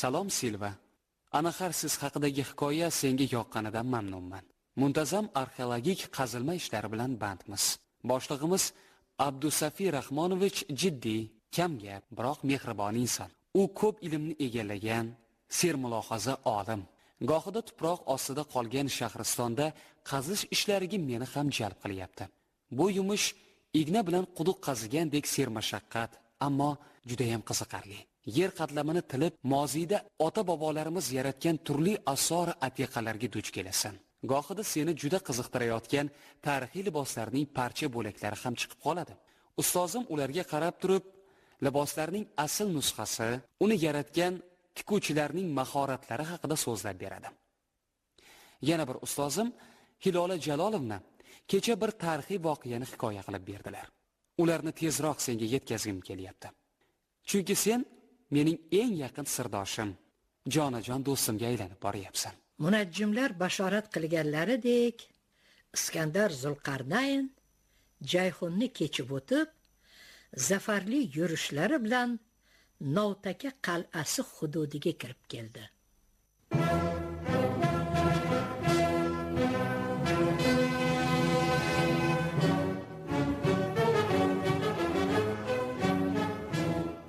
Salom Silva. Anaxar siz haqidagi hikoya senga yoqqanidan mamnunman. Muntazam arxeologik qazilma ishlari bilan bandmiz. Boshlig'imiz Abdusafi Rahmonovich jiddiy, kamgap, biroq mehribon inson. U ko'p ilmni egallagan, sermulohaza olim. Gohida tuproq ostida qolgan Shahristonda qazish ishlariga meni ham jalb qilyapti. Bu yumush igna bilan quduq qazigandek sermashaqqat, ammo juda ham qiziqarli. Yer qatlamini tilib, moziyda ota-bobolarimiz yaratgan turli asor atiqalarga duch kelasan. Gohida seni juda qiziqtirayotgan tarixiy liboslarning parcha bo'laklari ham chiqib qoladi. Ustozim ularga qarab turib, liboslarning asl nusxasi, uni yaratgan tikuvchilarning mahoratlari haqida so'zlab beradi. Yana bir ustozim Hilola Jalolovna kecha bir tarixiy voqeani hikoya qilib berdilar. Ularni tezroq senga yetkazgim kelyapti. Chunki sen mening eng yaqin sirdoshim, jonajon do'stimga aylanib boryapsan. Munajjimlar bashorat qilganlaridek, Iskandar Zulqarnayn Jayhunni kechib o'tib, zafarli yurishlari bilan Novtaka qal'asi hududiga kirib keldi.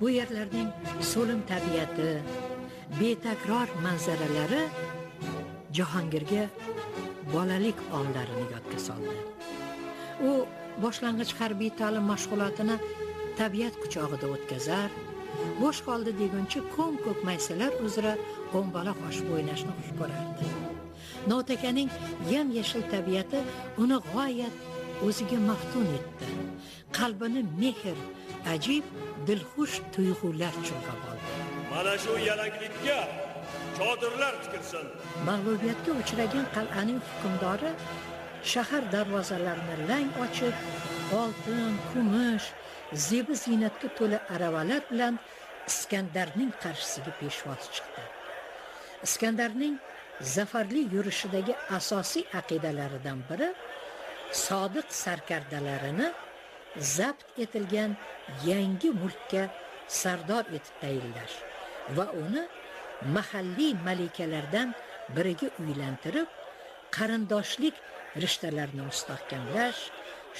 Bu yerlarning so'lim tabiati, betakror manzaralari Jahongirga bolalik onlarini yodga soldi. U boshlang'ich harbiy ta'lim mashg'ulotini tabiat quchog'ida o'tkazar, bo'sh qoldi deguncha ko'k maysalar uzra o'mbala qo'shib o'ynashni xush ko'rardi. Novtakaning yam-yashil tabiati uni g'oyat o'ziga maftun etdi. Qalbini mehr, ajib, dilxush tuyg'ular chulg'ab oldi. Mana shu yalanglikka chodirlar tikilsin. Mag'lubiyatga uchragan qal'aning hukmdori shahar darvozalarini lang ochib, oltin, kumush, zebi ziynatga to'la aravalar bilan Iskandarning qarshisiga peshvoz chiqdi. Iskandarning zafarli yurishidagi asosiy aqidalaridan biri sodiq sarkardalarini zabt etilgan yangi mulkka sardor etib tayinlash va uni mahalliy malikalardan biriga uylantirib, qarindoshlik rishtalarini mustahkamlash,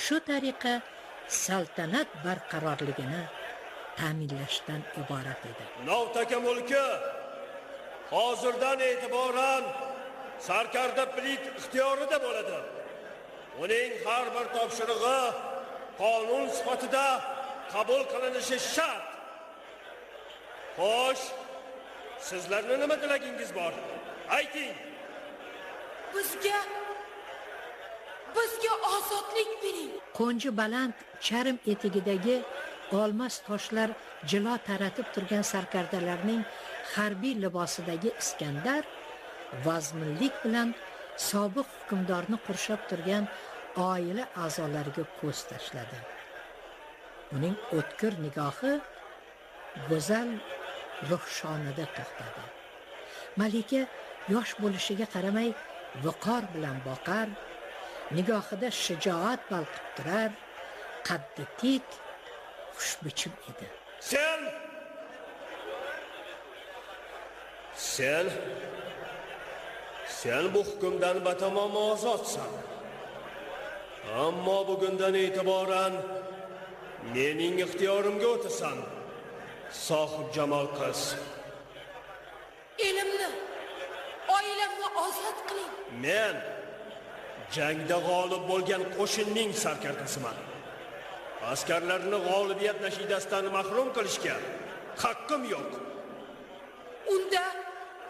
shu tariqa saltanat barqarorligini ta'minlashdan iborat edi. Novtaka mulki hozirdan e'tiboran sarkarda bilik ixtiyorida bo'ladi. Uning har bir topshirig'i qonun sifatida qabul qilinishi shart. Xo'sh, sizlarning nima tilagingiz bor? Ayting. Bizga ozodlik bering. Qo'nji baland charm etigidagi olmos toshlar jilo taratib turgan sarkardalarning harbiy libosidagi Iskandar vazminlik bilan sobiq hukmdorni qurshab turgan oila a'zolariga ko'z tashladi. Uning o'tkir nigohi go'zal ruhshonida to'xtadi. Malika yosh bo'lishiga qaramay viqor bilan boqar, nigohida shijoat balqib turar, qaddi tik, xushbichim edi. Sen bu hukmdan batamom ozodsan. Ammo bugundan e'tiboran mening ixtiyorimga o'tasan. Sohib Jamol qiz. Elimni, oilamni ozod qiling. Men jangda g'olib bo'lgan qo'shinning sarkardasiman. Askarlarni g'olibiyat nashidasidan mahrum qilishga haqqim yo'q. Unda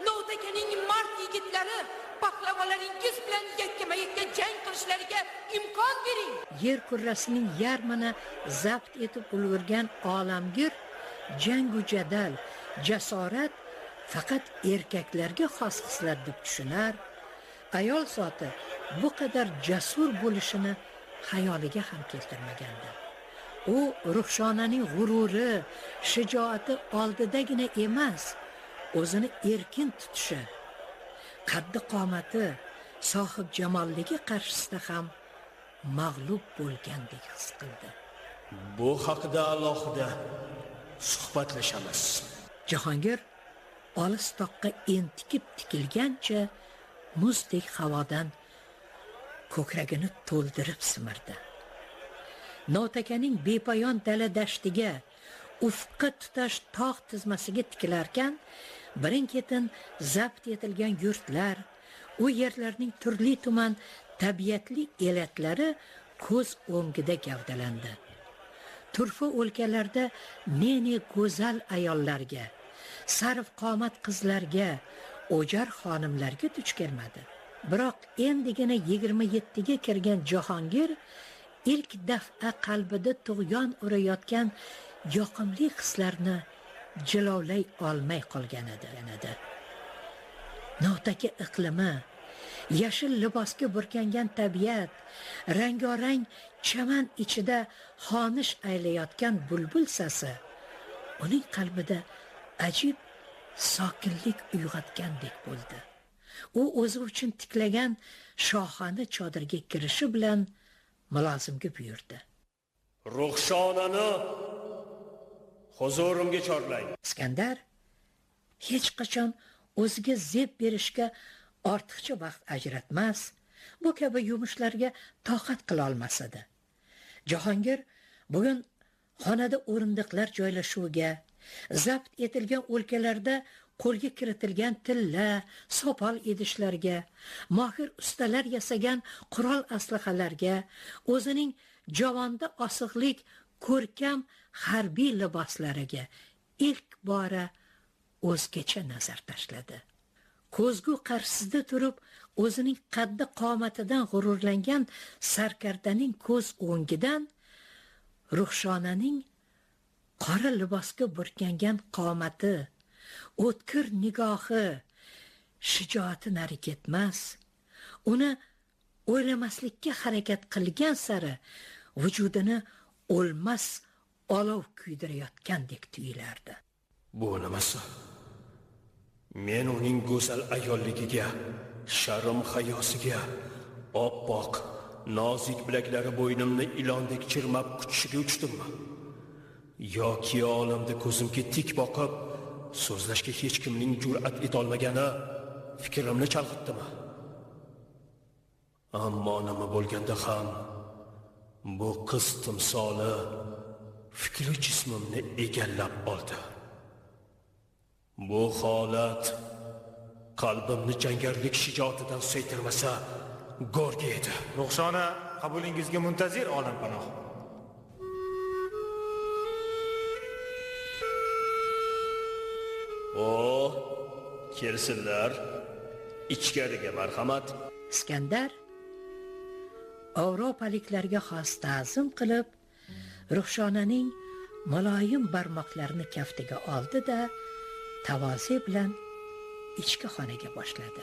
Novtakaning mard yigitlari pahlavonlaringiz bilan yakkama-yakka jang qilishlariga imkon bering. Yer kurrasining yarmini zabt etib ulgurgan olamgir jangu jadal, jasorat faqat erkaklarga xos xislat deb tushunar. Ayol zoti bu qadar jasur bo'lishini xayoliga ham keltirmagandi. U ruhshonaning g'ururi, shijoati oldidagina emas, o'zini erkin tutishi, qaddi qomati, sohib jamolligi qarshisida ham mag'lub bo'lgandek his qildi. Bu haqida alohida suhbatlashamiz. Jahongir olis toqqa entikib tikilgancha muzdek havodan ko'kragini to'ldirib simirdi. Notakaning bepoyon dala dashtiga, ufqqa tutash tog' tizmasiga tikilarkan, birin-ketin zabt etilgan yurtlar, u yerlarning turli tuman tabiatli elatlari ko'z o'ngida gavdalandi. Turfa o'lkalarda ne go'zal ayollarga, sarv qomat qizlarga, o'jar xonimlarga duch kelmadi. Biroq endigina 27 ga kirgan Jahongir ilk daf'a qalbida tug'yon urayotgan yoqimli hislarni jilovlay olmay qolgan edi. Notaka iqlimi, yashil libosga burkangan tabiat, rangorang chaman ichida xonish aylayotgan bulbul sasi uning qalbida ajib sokinlik uyg'otgandek bo'ldi. U o'zi uchun tiklagan shohona chodirga kirishi bilan mulozimga buyurdi. Ruxshonani huzurimga chorlang. Iskandar hech qachon o'ziga zeb berishga ortiqcha vaqt ajratmas, bu kabi yumushlarga toqat qila olmas edi. Jahongir bugun xonada o'rindiqlar joylashuviga, zabt etilgan o'lkalarda qo'lga kiritilgan tilla, sopol idishlarga, mohir ustalar yasagan qurol aslahalarga, o'zining javonda osiqlik ko'rkam harbiy liboslariga ilk bora o'zgacha nazar tashladi. Ko'zgu qarshisida turib, o'zining qaddi qomatidan g'ururlangan sarkardaning ko'z o'ngidan Ruxshonaning qora libosga burkangan qomati, o'tkir nigohi, shijoati nari ketmas. Uni o'ylamaslikka harakat qilgan sari vujudini o'lmas olov kuydirayotgandek tuyulardi. Bu nimasi? Men uning go'zal ayolligiga, sharm hayosiga, oppoq, nozik bilaklari bo'ynimni ilondek chirmab kuchishiga uchdimmi? Yoki olamda ko'zimga tik boqib, so'zlashga hech kimning jur'at etolmagani fikrimni chalg'itdimi? Ammo nima bo'lganda ham bu qiz timsoli fikri jismimni egallab oldi. Bu holat qalbimni jangarlik shijoatidan saytirmasa go'rga edi. Ruxshona qabulingizga muntazir olampanoh. Kelsinlar. Ichkariga marhamat. Iskandar Avropaliklarga xos ta'zim qilib, Ruxshonaning muloyim barmoqlarini kaftiga oldi-da, tavozi bilan ichki xonaga boshladi.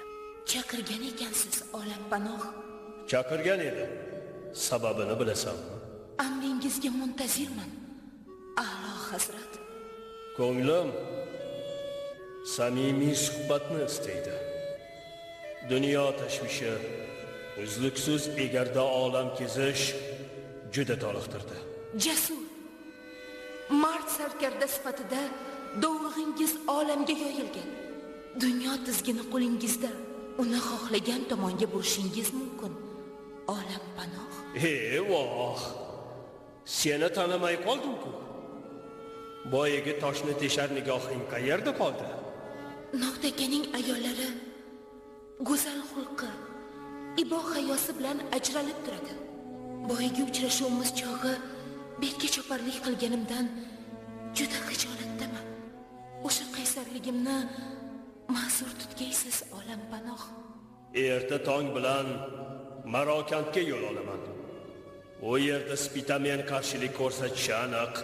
Chaqirgan ekansiz, olampanoh. Chaqirgan edi. Sababini bilasanmi? Amringizga muntazirman, a'lo hazrat. Ko'nglim samimiy suhbatni istaydi. Dunyo tashvishi, uzluksiz egarda olam kezish juda toliqtirdi. Jasur, mard sarkarda sifatida dovrug'ingiz olamga yoyilgan. Dunyo tizgini qo'lingizda, uni xohlagan tomonga burishingiz mumkin. Olampanoh. Voh. Seni tanimay qoldim-ku. Boyagi toshni teshar nigohing qayerda qoldi? Notakaning ayollari go'zal xulqi, ibo hayosi bilan ajralib turadi. Boyagi uchrashuvimiz chog'i betga choparlik qilganimdan juda xijolatdaman. O'sha qaysarligimni ma'zur tutgaysiz, olampanoh. Erta tong bilan Marokandga yo'l olaman. U yerda spitamen qarshilik ko'rsatishi aniq,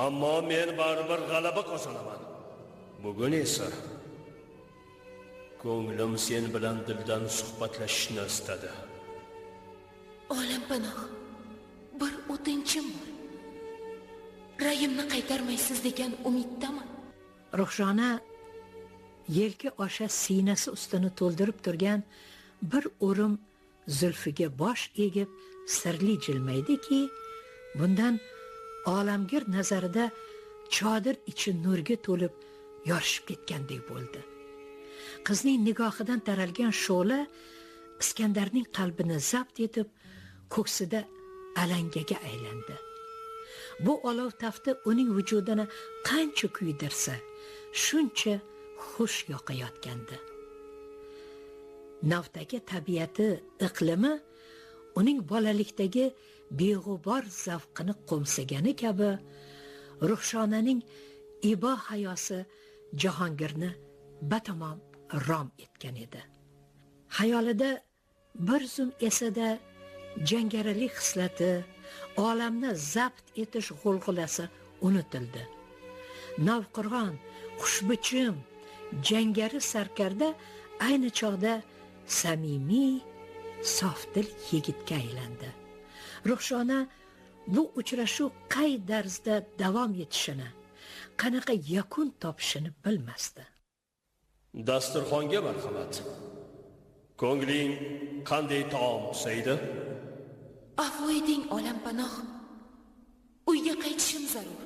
ammo men baribir g'alaba qozonaman. Bugun esa ko'nglim sen bilan dildan suhbatlashishni istadi. Olampanoh, bir o'tinchim bor. Rayimni qaytarmaysiz degan umiddaman. Ruxshona yelka osha siynasi ustini to'ldirib turgan bir o'rim zulfiga bosh egib sirli jilmaydiki, bundan olamgir nazarida chodir ichi nurga to'lib yorishib ketgandek bo'ldi. Qizning nigohidan taralgan sho'la Iskandarning qalbini zabt etib, ko'ksida alangaga aylandi. Bu olov tafti uning vujudini qancha kuydirsa, shuncha xush yoqayotgandi. Navdagi tabiati, iqlimi uning bolalikdagi beg'ubor zavqini qo'msagani kabi, Ruhshonaning ibo hayosi Jahongirni batamom rom etgan edi. Xayolida bir zum esada jangaralik hislati, olamni zabt etish g'ulg'ulasi unutildi. Navqirg'on, xushbichim, jangari sarkarda ayni chog'da samimiy, sofdil yigitga aylandi. Ruhshona bu uchrashuv qay tarzda davom etishini, qanaqa yakun topishini bilmasdi. Dasturxonga marhamat. Ko'ngling qanday taom pishaydi? Afv eting, olampanoh. Uyga qaytishim zarur.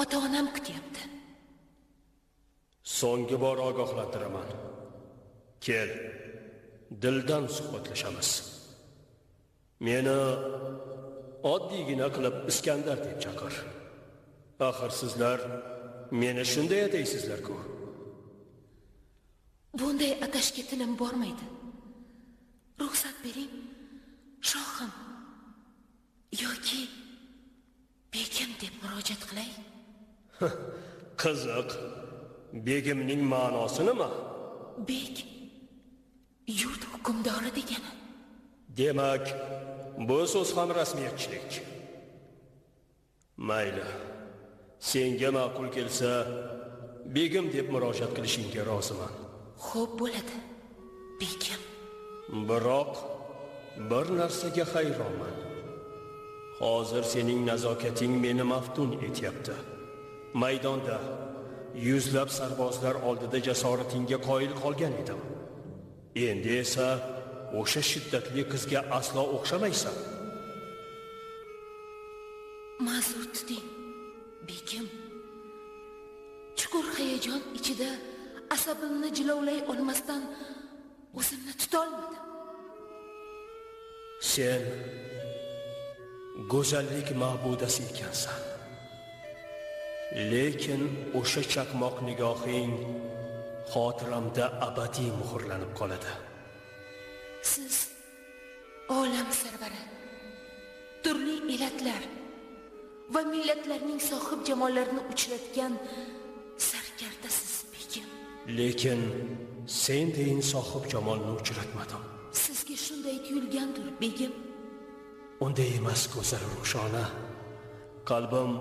Ota-onam kutyapti. So'nggi bor ogohlantiraman. Kel, dildan suhbatlashamiz. Meni oddiygina qilib Iskandar deb chaqir. Axir sizlar meni shunday ataysizlar-ku. Bunday atashga tilim bormaydi. Ruxsat bering, shohim yoki begim deb murojaat qilay. Qiziq. Begimning ma'nosi nima? Bek yurt hukmdori degani. Demak, bu so'z ham rasmiyatchilik. Mayli. Senga ma'qul kelsa, begim deb murojaat qilishingga roziman. Xo'p bo'ladi, begim. Biroq bir narsaga hayronman. Hozir sening nazokating meni maftun etyapti. Maydonda yuzlab sarbozlar oldida jasoratingga qoyil qolgan edim. Endi esa o'sha shiddatli qizga aslo o'xshamaysan. Ma'zur tuting, begim. Chuqur hayajon ichida asabimni jilovlay olmasdan o'zimni tuta olmadim. Sen go'zallik ma'budasi ekansan. Lekin o'sha chaqmoq nigohing xotiramda abadiy muhrlanib qoladi. Siz olam sarvari, turli elatlar va millatlarning sohib jamollarini uchratgan sarkardasiz begim. Lekin sen deyin sohib jamolni uchratmadim. Sizga shunday tuyulgandir, begim. Unday emas, go'zal Ruhshona. Qalbim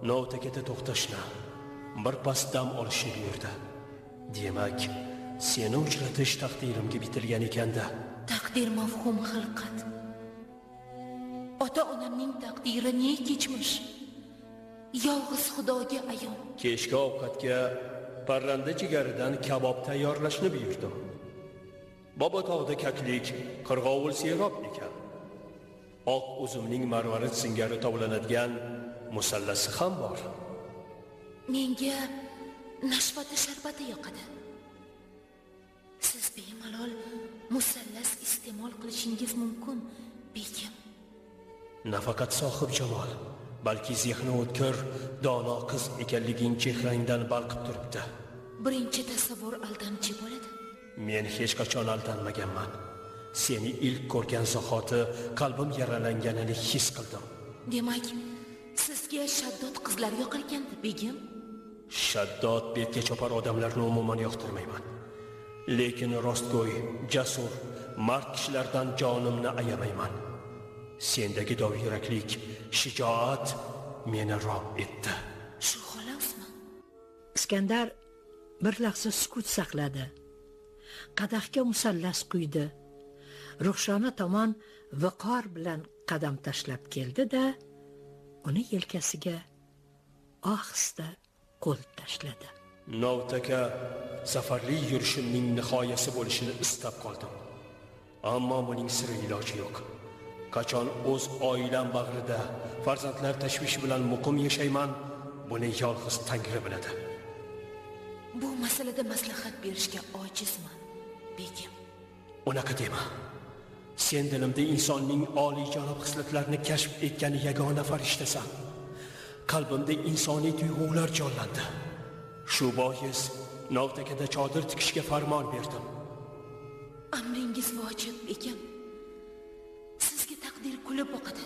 Novtakada to'xtashni, bir pas dam olishni buyurdi. Demak, seni uchratish taqdirimga bitilgan ekanda. Taqdir mafhum xilqat. Ota-onamning taqdiri ne kechmish? Yolg'iz Xudoga ayon. Kechki ovqatga parranda jigaridan kabob tayyorlashni buyurdim. Bobotog'da kaklik, qirg'ovul serob ekan. Oq uzumning marvarid singari tovlanadigan musallasi ham bor. Menga nashvati sharbati yoqadi. Siz bemalol musallas iste'mol qilishingiz mumkin, begim. Nafaqat sohib jamol, balki zehni o'tkir, dono qiz ekanliging chehrangdan balqib turibdi. Birinchi tasavvur aldamchi bo'ladi. Men hech qachon aldanmaganman. Seni ilk ko'rgan zahoti qalbim yaralanganini his qildim. Demak, sizga shaddod qizlar yoqarkan-da, begim? Shaddod betga chopar odamlarni umuman yoqtirmayman. Lekin rostgo'y, jasur, mard kishilardan jonimni ayamayman. Sendagi dovyuraklik, shijoat meni rob etdi. Shu xolasmi? Iskandar bir lahza sukut saqladi. Qadahga musallas quydi. Ruhshona tomon viqor bilan qadam tashlab keldi-da, uni yelkasiga ohista qo'l tashladi. Novtaka safarli yurishimning nihoyasi bo'lishini istab qoldim. Ammo buning siri iloji yo'q. Qachon o'z oilam bag'rida farzandlar tashvishi bilan muqim yashayman, buni yolg'iz Tangri biladi. Bu masalada maslahat berishga ojizman, begim. Unaqa dema. Sen dilimda insonning oliyjanob hislatlarini kashf etgan yagona farishtasan. Qalbimda insoniy tuyg'ular jonlandi. Shu bois Novtakada chodir tikishga farmon berdim. Amringiz vojib, begim. Sizga taqdir kulib boqadi.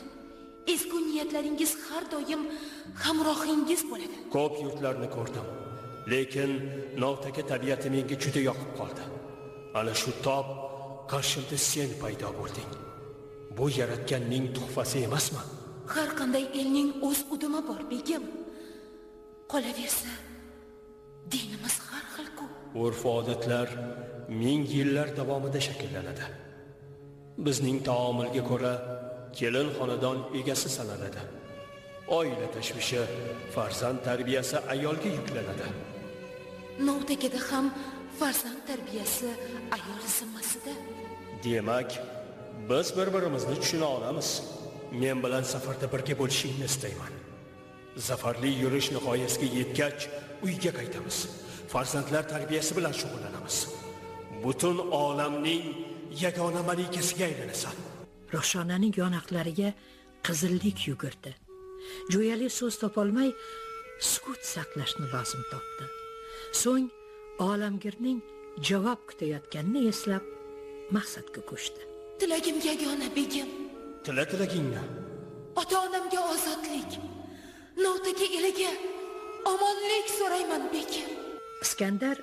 Ezgu niyatlaringiz har doim hamrohingiz bo'ladi. Ko'p yurtlarni ko'rdim, lekin Novtaka tabiati menga juda yoqib qoldi. Ana shu tob qarshimda sen paydo bo'lding. Bu yaratganning tuhfasi emasmi? Har qanday elning o'z udumi bor, begim. Qolaversa, dinimiz har xil-ku. Urf-odatlar ming yillar davomida shakllanadi. Bizning taomilga ko'ra kelin xonadon egasi sanaladi. Oila tashvishi, farzand tarbiyasi ayolga yuklanadi. Novtakada ham farzand tarbiyasi ayol zimmasida. Demak, biz bir-birimizni tushuna olamiz. Men bilan safarda birga bo'lishingni istayman. Zafarli yurish nihoyasiga yetgach, uyga qaytamiz. Farzandlar tarbiyasi bilan shug'ullanamiz. Butun olamning yagona malikasiga aylanasan. Ruxshonaning yonoqlariga qizillik yugurdi. Jo'yali so'z topolmay sukut saqlashni lozim topdi. So'ng olamgirning javob kutayotganini eslab maqsadga ko'chdi. Tilagim yagona, begim. Tilagingni. Ota-onamga ozodlik, Novtaka eliga omonlik so'rayman, begim. Iskandar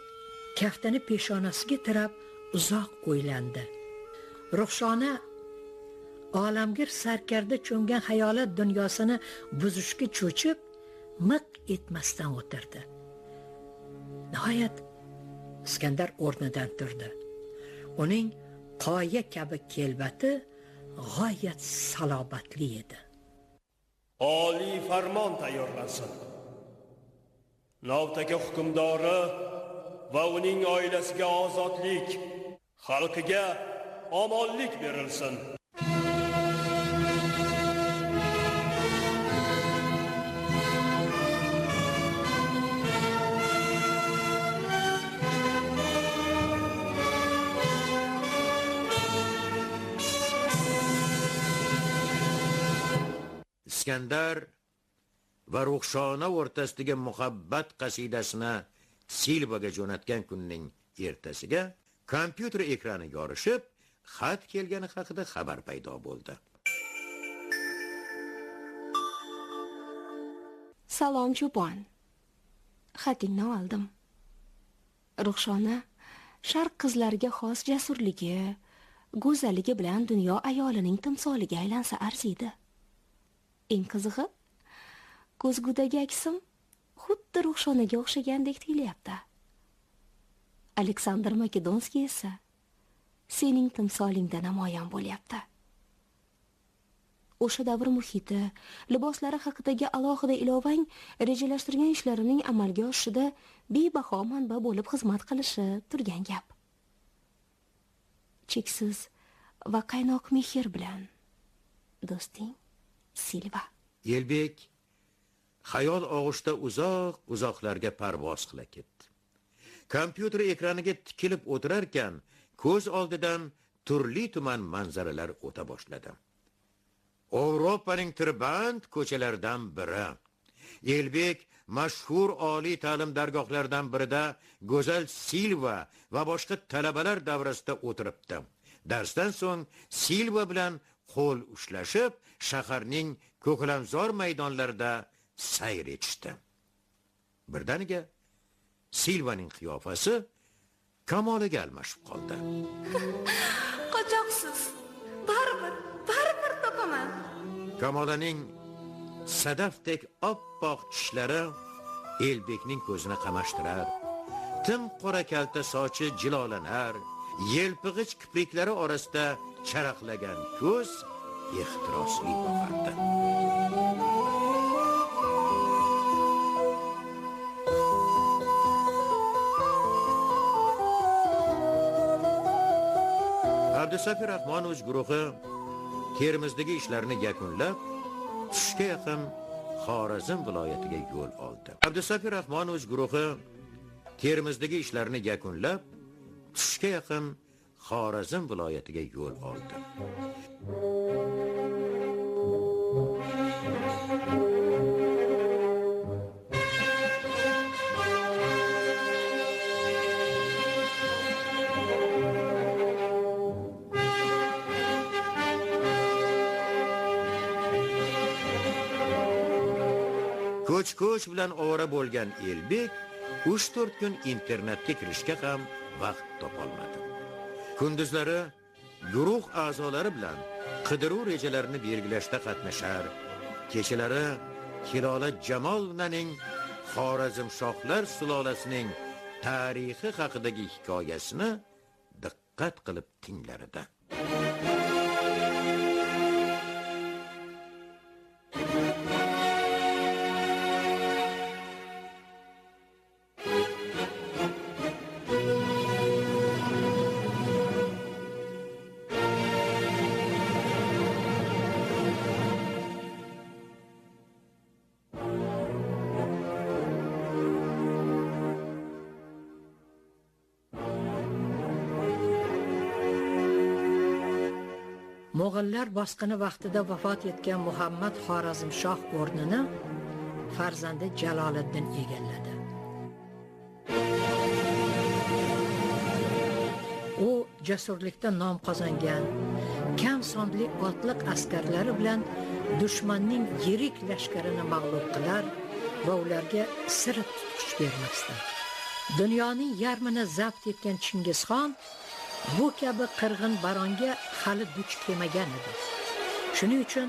kaftini peshonasiga tirab uzoq o'ylandi. Ruxshona olamgir sarkarda cho'mgan hayolat dunyosini buzishga cho'chib, miq etmasdan o'tirdi. Nihoyat Iskandar o'rnidan turdi. Uning qoya kabi kelbati g'oyat salobatli edi. Oliy farmon tayyorlansin. Novtaka hukmdori va uning oilasiga ozodlik, xalqiga omonlik berilsin. Iskandar va Ruxshona o'rtasidagi muhabbat qasidasini Silvaga jo'natgan kunning ertasiga kompyuter ekrani yorishib, xat kelgani haqida xabar paydo bo'ldi. Salom cho'pon. Xatingni oldim. Ruxshona sharq qizlariga xos jasurligi, go'zalligi bilan dunyo ayolining timsoliga aylansa arziydi. Eng qizig'i, ko'zgudagi aksim xuddi Ruxshonaga o'xshagandek tuyulyapti. Aleksandr Makedonskiy esa sening timsolingda namoyon bo'lyapti. O'sha davr muhiti, liboslari haqidagi alohida ilovang rejalashtirgan ishlarining amalga oshishida bebaho manba bo'lib xizmat qilishi turgan gap. Cheksiz va qaynoq mehr bilan do'sting Silva. Elbek xayol og'ushda uzoqlarga parvoz qila ketdi. Kompyuter ekraniga tikilib o'tirar ekan, ko'z oldidan turli-tuman manzaralar o'ta boshladi. Yevropaning tirband ko'chalaridan biri. Elbek mashhur oliy ta'lim dargohlaridan birida go'zal Silva va boshqa talabalar davrasida o'tiribdi. Darsdan so'ng Silva bilan qo'l ushlashib, shaharning ko'klamzor maydonlarida sayr etishdi. Birdaniga Silvaning qiyofasi kamoliga almashib qoldi. Qochoqsiz. Baribir topaman. Kamolaning sadafdek oppoq tishlari Elbekning ko'zini qamashtirar. Tim qora kalta sochi jilolanar, yelpig'ich kipriklari orasida charaqlagan ko'z ehtirosli boqardi. Abdusafir Rahmonovich guruhi Termizdagi ishlarini yakunlab, tushga yaqin Xorazm viloyatiga yo'l oldi. Abdusafir Rahmonovich guruhi Termizdagi ishlarini yakunlab, tushga yaqin Xorazm viloyatiga yo'l oldi. Ko'ch bilan ovora bo'lgan Elbek 3-4 kun internetga kirishga ham vaqt topolmadi. Kunduzlari guruh a'zolari bilan qidiruv rejalarini belgilashda qatnashar, kechalari Hilola Jamolovnaning Xorazmshohlar sulolasining tarixi haqidagi hikoyasini diqqat qilib tinglar edi. Mo'g'ullar bosqini vaqtida vafot etgan Muhammad Xorazmshoh o'rnini farzandi Jaloliddin egalladi. U jasurlikda nom qozongan, kam sonli otliq askarlari bilan dushmanning yirik lashkarini mag'lub qilar va ularga sira tutqish bermasdi. Dunyoning yarmini zabt etgan Chingizxon bu kabi qirg'in baronga hali duch kelmagan edi. Shuning uchun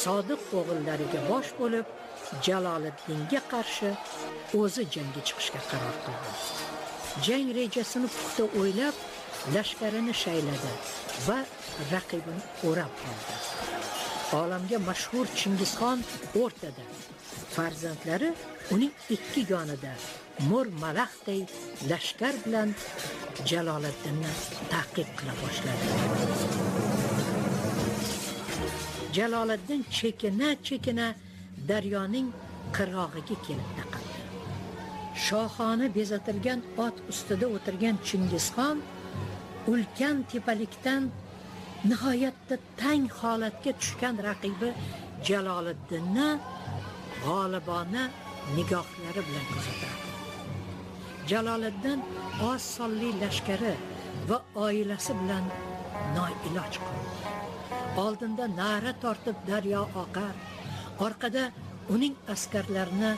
sodiq o'g'illariga bosh bo'lib, Jaloliddinga qarshi o'zi jangga chiqishga qaror qildi. Jang rejasini puxta o'ylab, lashkarini shayladi va raqibini o'rab oldi. Olamga mashhur Chingizxon o'rtada, farzandlari uning ikki yonida mo'r malaxday lashkar bilan Jaloliddinni ta'qib qila boshladi. Jaloliddin chekina daryoning qirg'og'iga kelib taqaldi. Shohona bezatilgan ot ustida o'tirgan Chingizxon ulkan tepalikdan nihoyatda tang holatga tushgan raqibi Jaloliddinni g'olibona nigohlari bilan kuzatardi. Jaloliddin oz sonli lashkari va oilasi bilan noiloj qoldi. Oldinda na'ra tortib daryo oqar, orqada uning askarlarini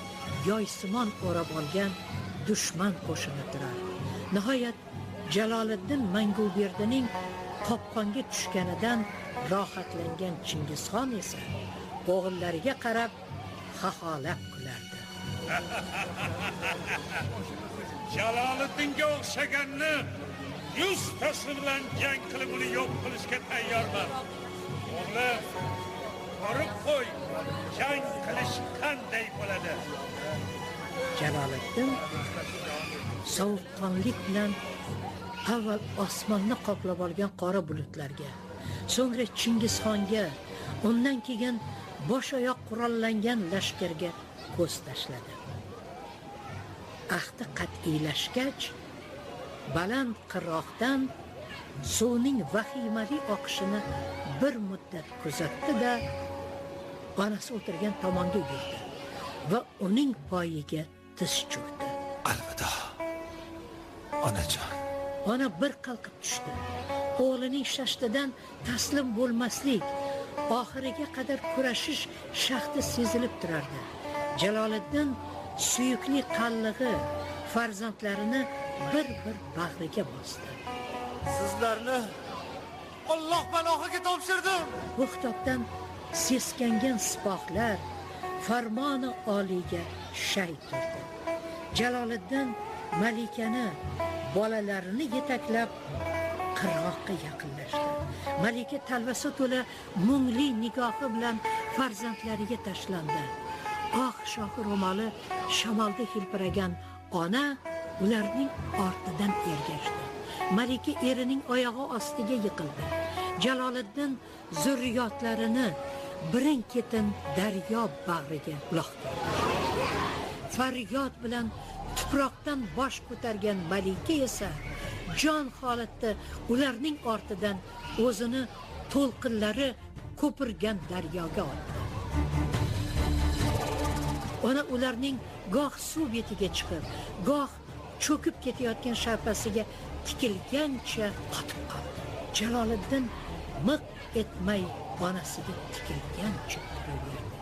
yoysimon o'rab olgan dushman qo'shini turar. Nihoyat Jaloliddin Manguberdining qopqonga tushganidan rohatlangan Chingizxon esa o'g'illariga qarab xaxolab kulardi. Jaloliddinga o'xshaganni 100 tasi bilan jang qilib uni yo'q qilishga tayyorman. O'g'lim, ko'rib qo'y, jang qilish qanday bo'ladi. Jaloliddin sovuqqonlik bilan avval osmonni qoplab olgan qora bulutlarga, so'ngra Chingizxonga, undan keyin bosh oyoq qurollangan lashkarga ko'z tashladi. Ahdi qat'iylashgach, baland qirg'oqdan suvning vahimali oqishini bir muddat kuzatdi-da, onasi o'tirgan tomonga yurdi va uning poyiga tiz cho'kdi. Alvida, onajon. Ona bir qalqib tushdi. O'g'lining shashtidan taslim bo'lmaslik, oxiriga qadar kurashish shahti sezilib turardi. Jaloliddin suyukli qallig'i farzandlarini bir-bir bag'riga bosdi. Sizlarni Alloh panohiga topshirdim. Bu xitobdan seskangan sipohlar farmoni oliyga shay turdi. Jaloliddin malikani, bolalarini yetaklab qirg'oqqa yaqinlashdi. Malika talvasa to'la mungli nigohi bilan farzandlariga tashlandi. Oq shohi ro'moli shamolda hilpiragan ona ularning ortidan ergashdi. Malika erining oyog'i ostiga yiqildi. Jaloliddin zurriyotlarini birin-ketin daryo bag'riga uloqtirdi. Faryod bilan tuproqdan bosh ko'targan malika esa jon holatda ularning ortidan o'zini to'lqinlari ko'pirgan daryoga otdi. Ona ularning goh suv betiga chiqib, goh cho'kib ketayotgan sharpasiga tikilgancha qotib qoldi. Jaloliddin miq etmay onasiga tikilgancha turaverdi.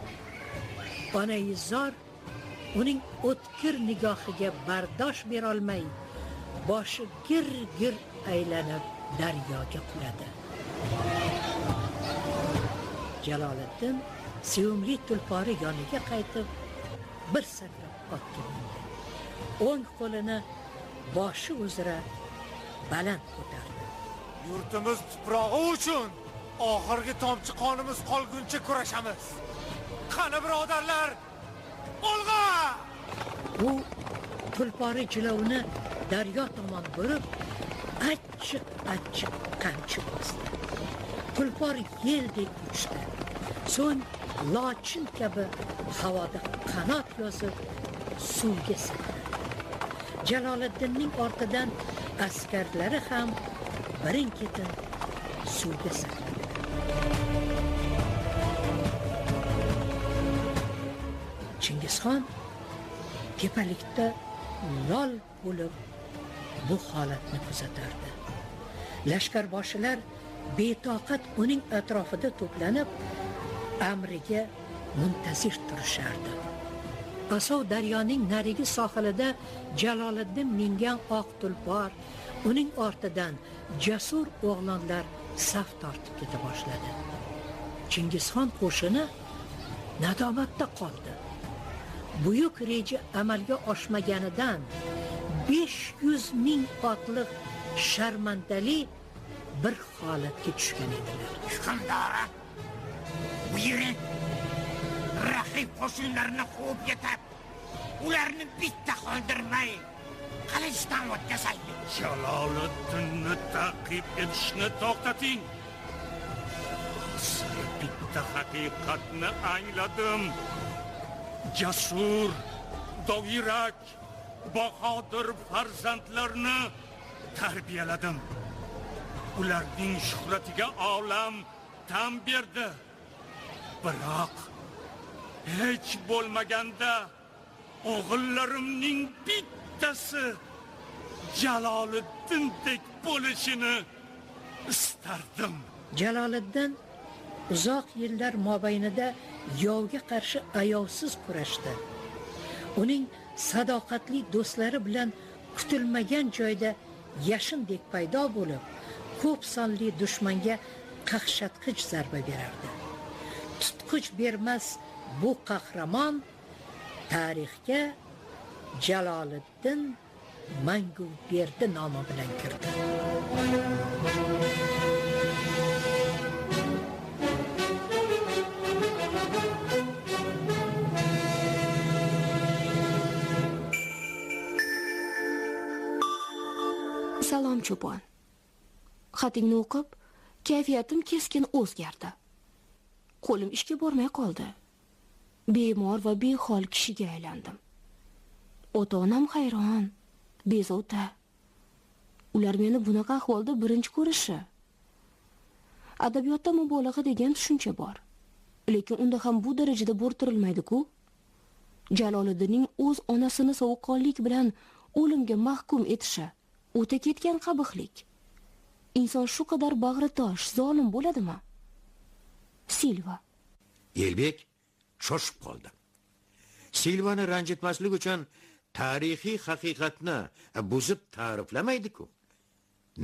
Ona Izor uning o'tkir nigohiga bardosh bera olmay, boshi gir-gir aylanib daryoga quladi. Jaloliddin sevimli tulpori yoniga qaytib, bir sakrab otga mindi. O'ng qo'lini boshi uzra baland ko'tardi. Yurtimiz tuprog'i uchun oxirgi tomchi qonimiz qolguncha kurashamiz. Qani birodarlar, olg'a! U tulpori jilovini daryo tomon burib, achchiq qamchi bosdi. Tulpor yeldek uchdi. So'ng lochin kabi havoda qanot yozib suvga sakradi. Jaloliddinning ortidan askarlari ham birin-ketin suvga sakradi. Chingizxon tepalikda lol bo'lib bu holatni kuzatardi. Lashkarboshilar betoqat uning atrofida to'planib, amriga muntazir turishardi. Asov daryoning narigi sohilida Jaloliddin mingan oq tulpor, uning ortidan jasur o'g'lonlar saf tortib keta boshladi. Chingizxon qo'shini nadomatda qoldi. Buyuk reja amalga oshmaganidan 500 ming otliq sharmandali bir holatga tushgan edilar. Iskandara, buyuring, raqib qo'shinlarini quvib yetib, ularni bitta qoldirmay, qilichdan o'tkazaylik. Jaloliddinni ta'qib etishni to'xtating. Bitta haqiqatni angladim. Jasur, do'yrak, bahodir farzandlarni tarbiyaladim. Ularning shuhratiga olam tan berdi. Biroq hech bo'lmaganda o'g'illarimning bittasi Jaloliddindek bo'lishini istardim. Jaloliddin uzoq yillar mobaynida yovga qarshi ayovsiz kurashdi. Uning sadoqatli do'stlari bilan kutilmagan joyda yashindek paydo bo'lib, ko'p sonli dushmanga qaqshatqich zarba berardi. Tutqich bermas bu qahramon tarixga Jaloliddin Manguberdi nomi bilan kirdi. Salom cho'pon. Xatingni o'qib, kayfiyatim keskin o'zgardi. Qo'lim ishga bormay qoldi. Bemor va behol kishiga aylandim. Ota-onam hayron, bezovta. Ular meni bunaqa ahvolda birinchi ko'rishi. Adabiyotda mubolag'a degan tushuncha bor. Lekin unda ham bu darajada bo'rtirilmaydi-ku. Jaloliddinning o'z onasini sovuqqonlik bilan o'limga mahkum etishi o'ta ketgan qabihlik. Inson shu qadar bag'ritosh, zolim bo'ladimi? Silva. Elbek shoshib qoldi. Silvani ranjitmaslik uchun tarixiy haqiqatni buzib ta'riflamaydi-ku.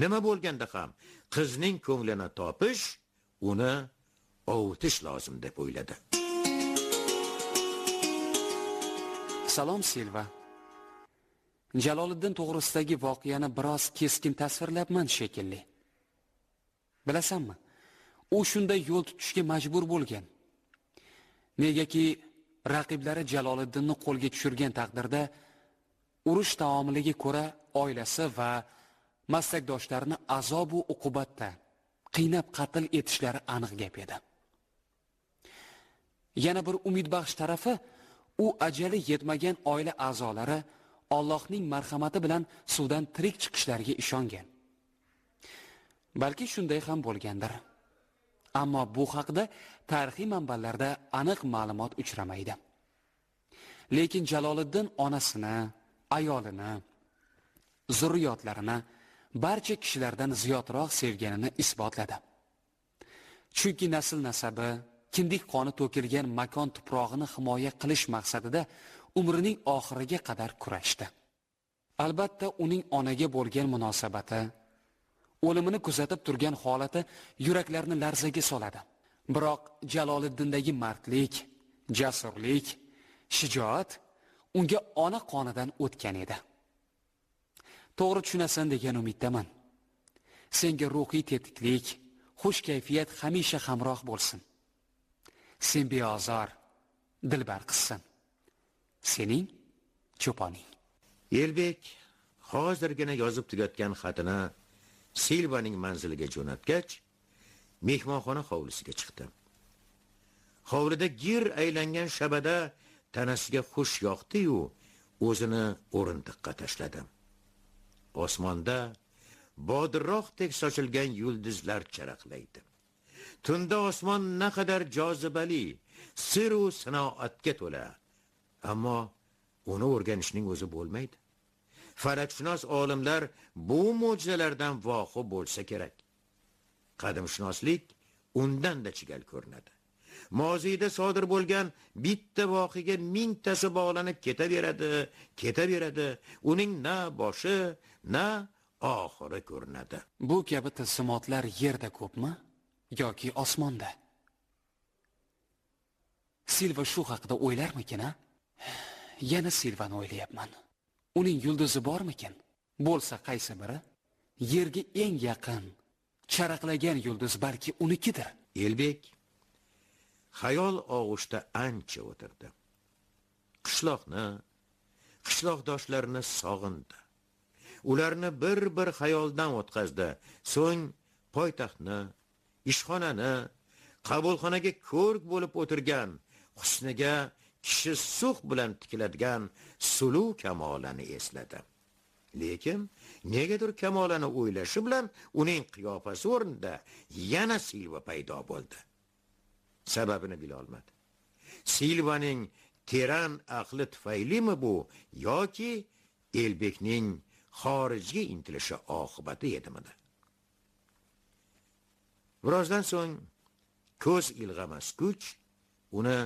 Nima bo'lganda ham qizning ko'nglini topish, uni ovutish lozim deb o'yladi. Salom Silva. Jaloliddin to'g'risidagi voqeani biroz keskin tasvirlabman shekilli. Bilasanmi? U shunday yo'l tutishga majbur bo'lgan. Negaki raqiblari Jaloliddinni qo'lga tushirgan taqdirda urush taomiliga ko'ra oilasi va maslakdoshlarini azob va uqubatda qiynab qatl etishlari aniq gap edi. Yana bir umidbaxsh tarafi, u ajali yetmagan oila a'zolari Allohning marhamati bilan suvdan tirik chiqishlariga ishongan. Balki shunday ham bo'lgandir. Ammo bu haqda tarixiy manbalarda aniq ma'lumot uchramaydi. Lekin Jaloliddin onasini, ayolini, zurriyotlarini barcha kishilardan ziyodroq sevganini isbotladi. Chunki nasl nasabi, kindik qoni to'kilgan makon tuprog'ini himoya qilish maqsadida umrining oxiriga qadar kurashdi. Albatta, uning onaga bo'lgan munosabati, o'limini kuzatib turgan holati yuraklarni larzaga soladi. Biroq Jaloliddindagi mardlik, jasurlik, shijoat unga ona qonidan o'tgan edi. To'g'ri tushunasan degan umiddaman. Senga ruhiy tetiklik, xush kayfiyat hamisha hamroh bo'lsin. Sen beozor, dilbar qizsan. Sening cho'poning. Elbek hozirgina yozib tugatgan xatini Silvaning manziliga jo'natgach, mehmonxona hovlisiga chiqdi. Hovlida gir aylangan shabada tanasiga xush yoqdi-yu, o'zini o'rindiqqa tashladi. Osmonda bodirroqdek sochilgan yulduzlar charaqlaydi. Tunda osmon naqadar jozibali, sir va sinoatga to'la. Ammo uni o'rganishning o'zi bo'lmaydi. Falakshunos olimlar bu mo'jizalardan voqif bo'lsa kerak. Qadimshunoslik undan da chigal ko'rinadi. Moziyda sodir bo'lgan bitta voqeaga mingtasi bog'lanib ketaveradi. Uning na boshi, na oxiri ko'rinadi. Bu kabi tilsimotlar yerda ko'pmi yoki osmonda? Silva shu haqida o'ylarmikin-a? Yana Silvani o'ylayapman. Uning yulduzi bormikin? Bo'lsa qaysi biri? Yerga eng yaqin, charaqlagan yulduz balki unikidir. Elbek xayol og'ushda ancha o'tirdi. Qishloqdoshlarini sog'indi. Ularni bir-bir xayoldan o'tkazdi. So'ng poytaxtni, ishxonani, qabulxonaga ko'rk bo'lib o'tirgan, husniga kishi suq bilan tikiladigan suluv Kamolani esladi. Lekin negadir Kamolani o'ylashi bilan uning qiyofasi o'rnida yana Silva paydo bo'ldi. Sababini bila olmadi. Silvaning teran aqli tufaylimi bu yoki Elbekning xorijga intilishi oqibati edimi? Birozdan so'ng ko'z ilg'amas kuch uni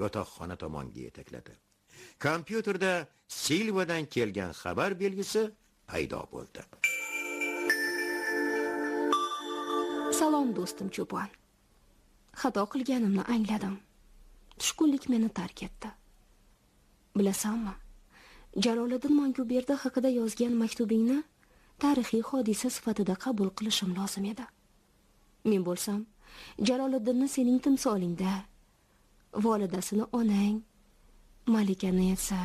yotoqxona tomonga yetakladi. Kompyuterda Silvadan kelgan xabar belgisi paydo bo'ldi. Salom do'stim cho'pon. Xato qilganimni angladim. Tushkunlik meni tark etdi. Bilasanmi? Jaloliddin Manguberdi haqida yozgan maktubingni tarixiy hodisa sifatida qabul qilishim lozim edi. Men bo'lsam, Jaloliddinni sening timsolingda, volidasini onang, Malikani esa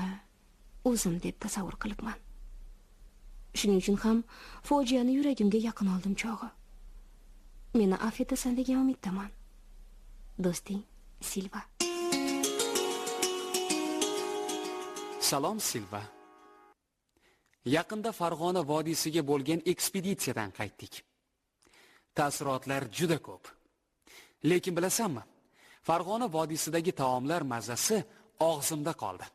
o'zim deb tasavvur qilibman. Shuning uchun ham fojiani yuragimga yaqin oldim chog'i. Meni afv etasan degan umiddaman. Do'sting Silva. Salom Silva. Yaqinda Farg'ona vodiysiga bo'lgan ekspeditsiyadan qaytdik. Taassurotlar juda ko'p. Lekin bilasanmi? Farg'ona vodiysidagi taomlar mazasi og'zimda qoldi.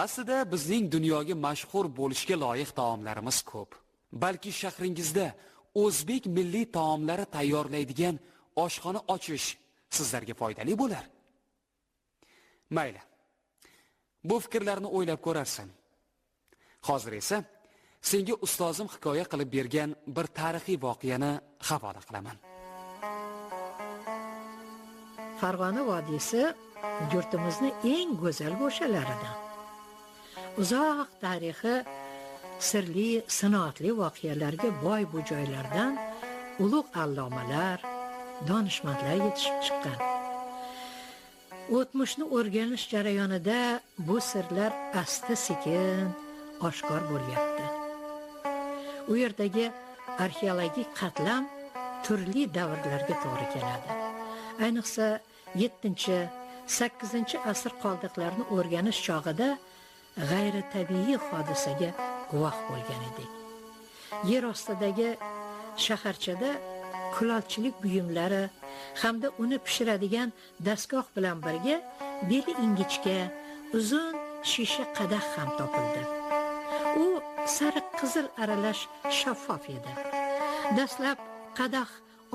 Aslida bizning dunyoga mashhur bo'lishga loyiq taomlarimiz ko'p. Balki shahringizda o'zbek milliy taomlari tayyorlaydigan oshxona ochish sizlarga foydali bo'lar. Mayli. Bu fikrlarni o'ylab ko'rarsan. Hozir esa senga ustozim hikoya qilib bergan bir tarixiy voqeani havola qilaman. Farg'ona vodiysi yurtimizning eng go'zal go'shalaridan. Uzoq tarixi, sirli, sinoatli voqealarga boy bu joylardan ulug' allomalar, donishmandlar yetishib chiqqan. O'tmishni o'rganish jarayonida bu sirlar asta-sekin oshkor bo'lyapti. U yerdagi arxeologik qatlam turli davrlarga to'g'ri keladi. Ayniqsa 7-8 asr qoldiqlarini o'rganish chog'ida g'ayritabiiy hodisaga guvoh bo'lgan edik. Yer ostidagi shaharchada kulolchilik buyumlari hamda uni pishiradigan dastgoh bilan birga beli ingichka, uzun shisha qadah ham topildi. U sariq qizil aralash shaffof edi. Dastlab qadah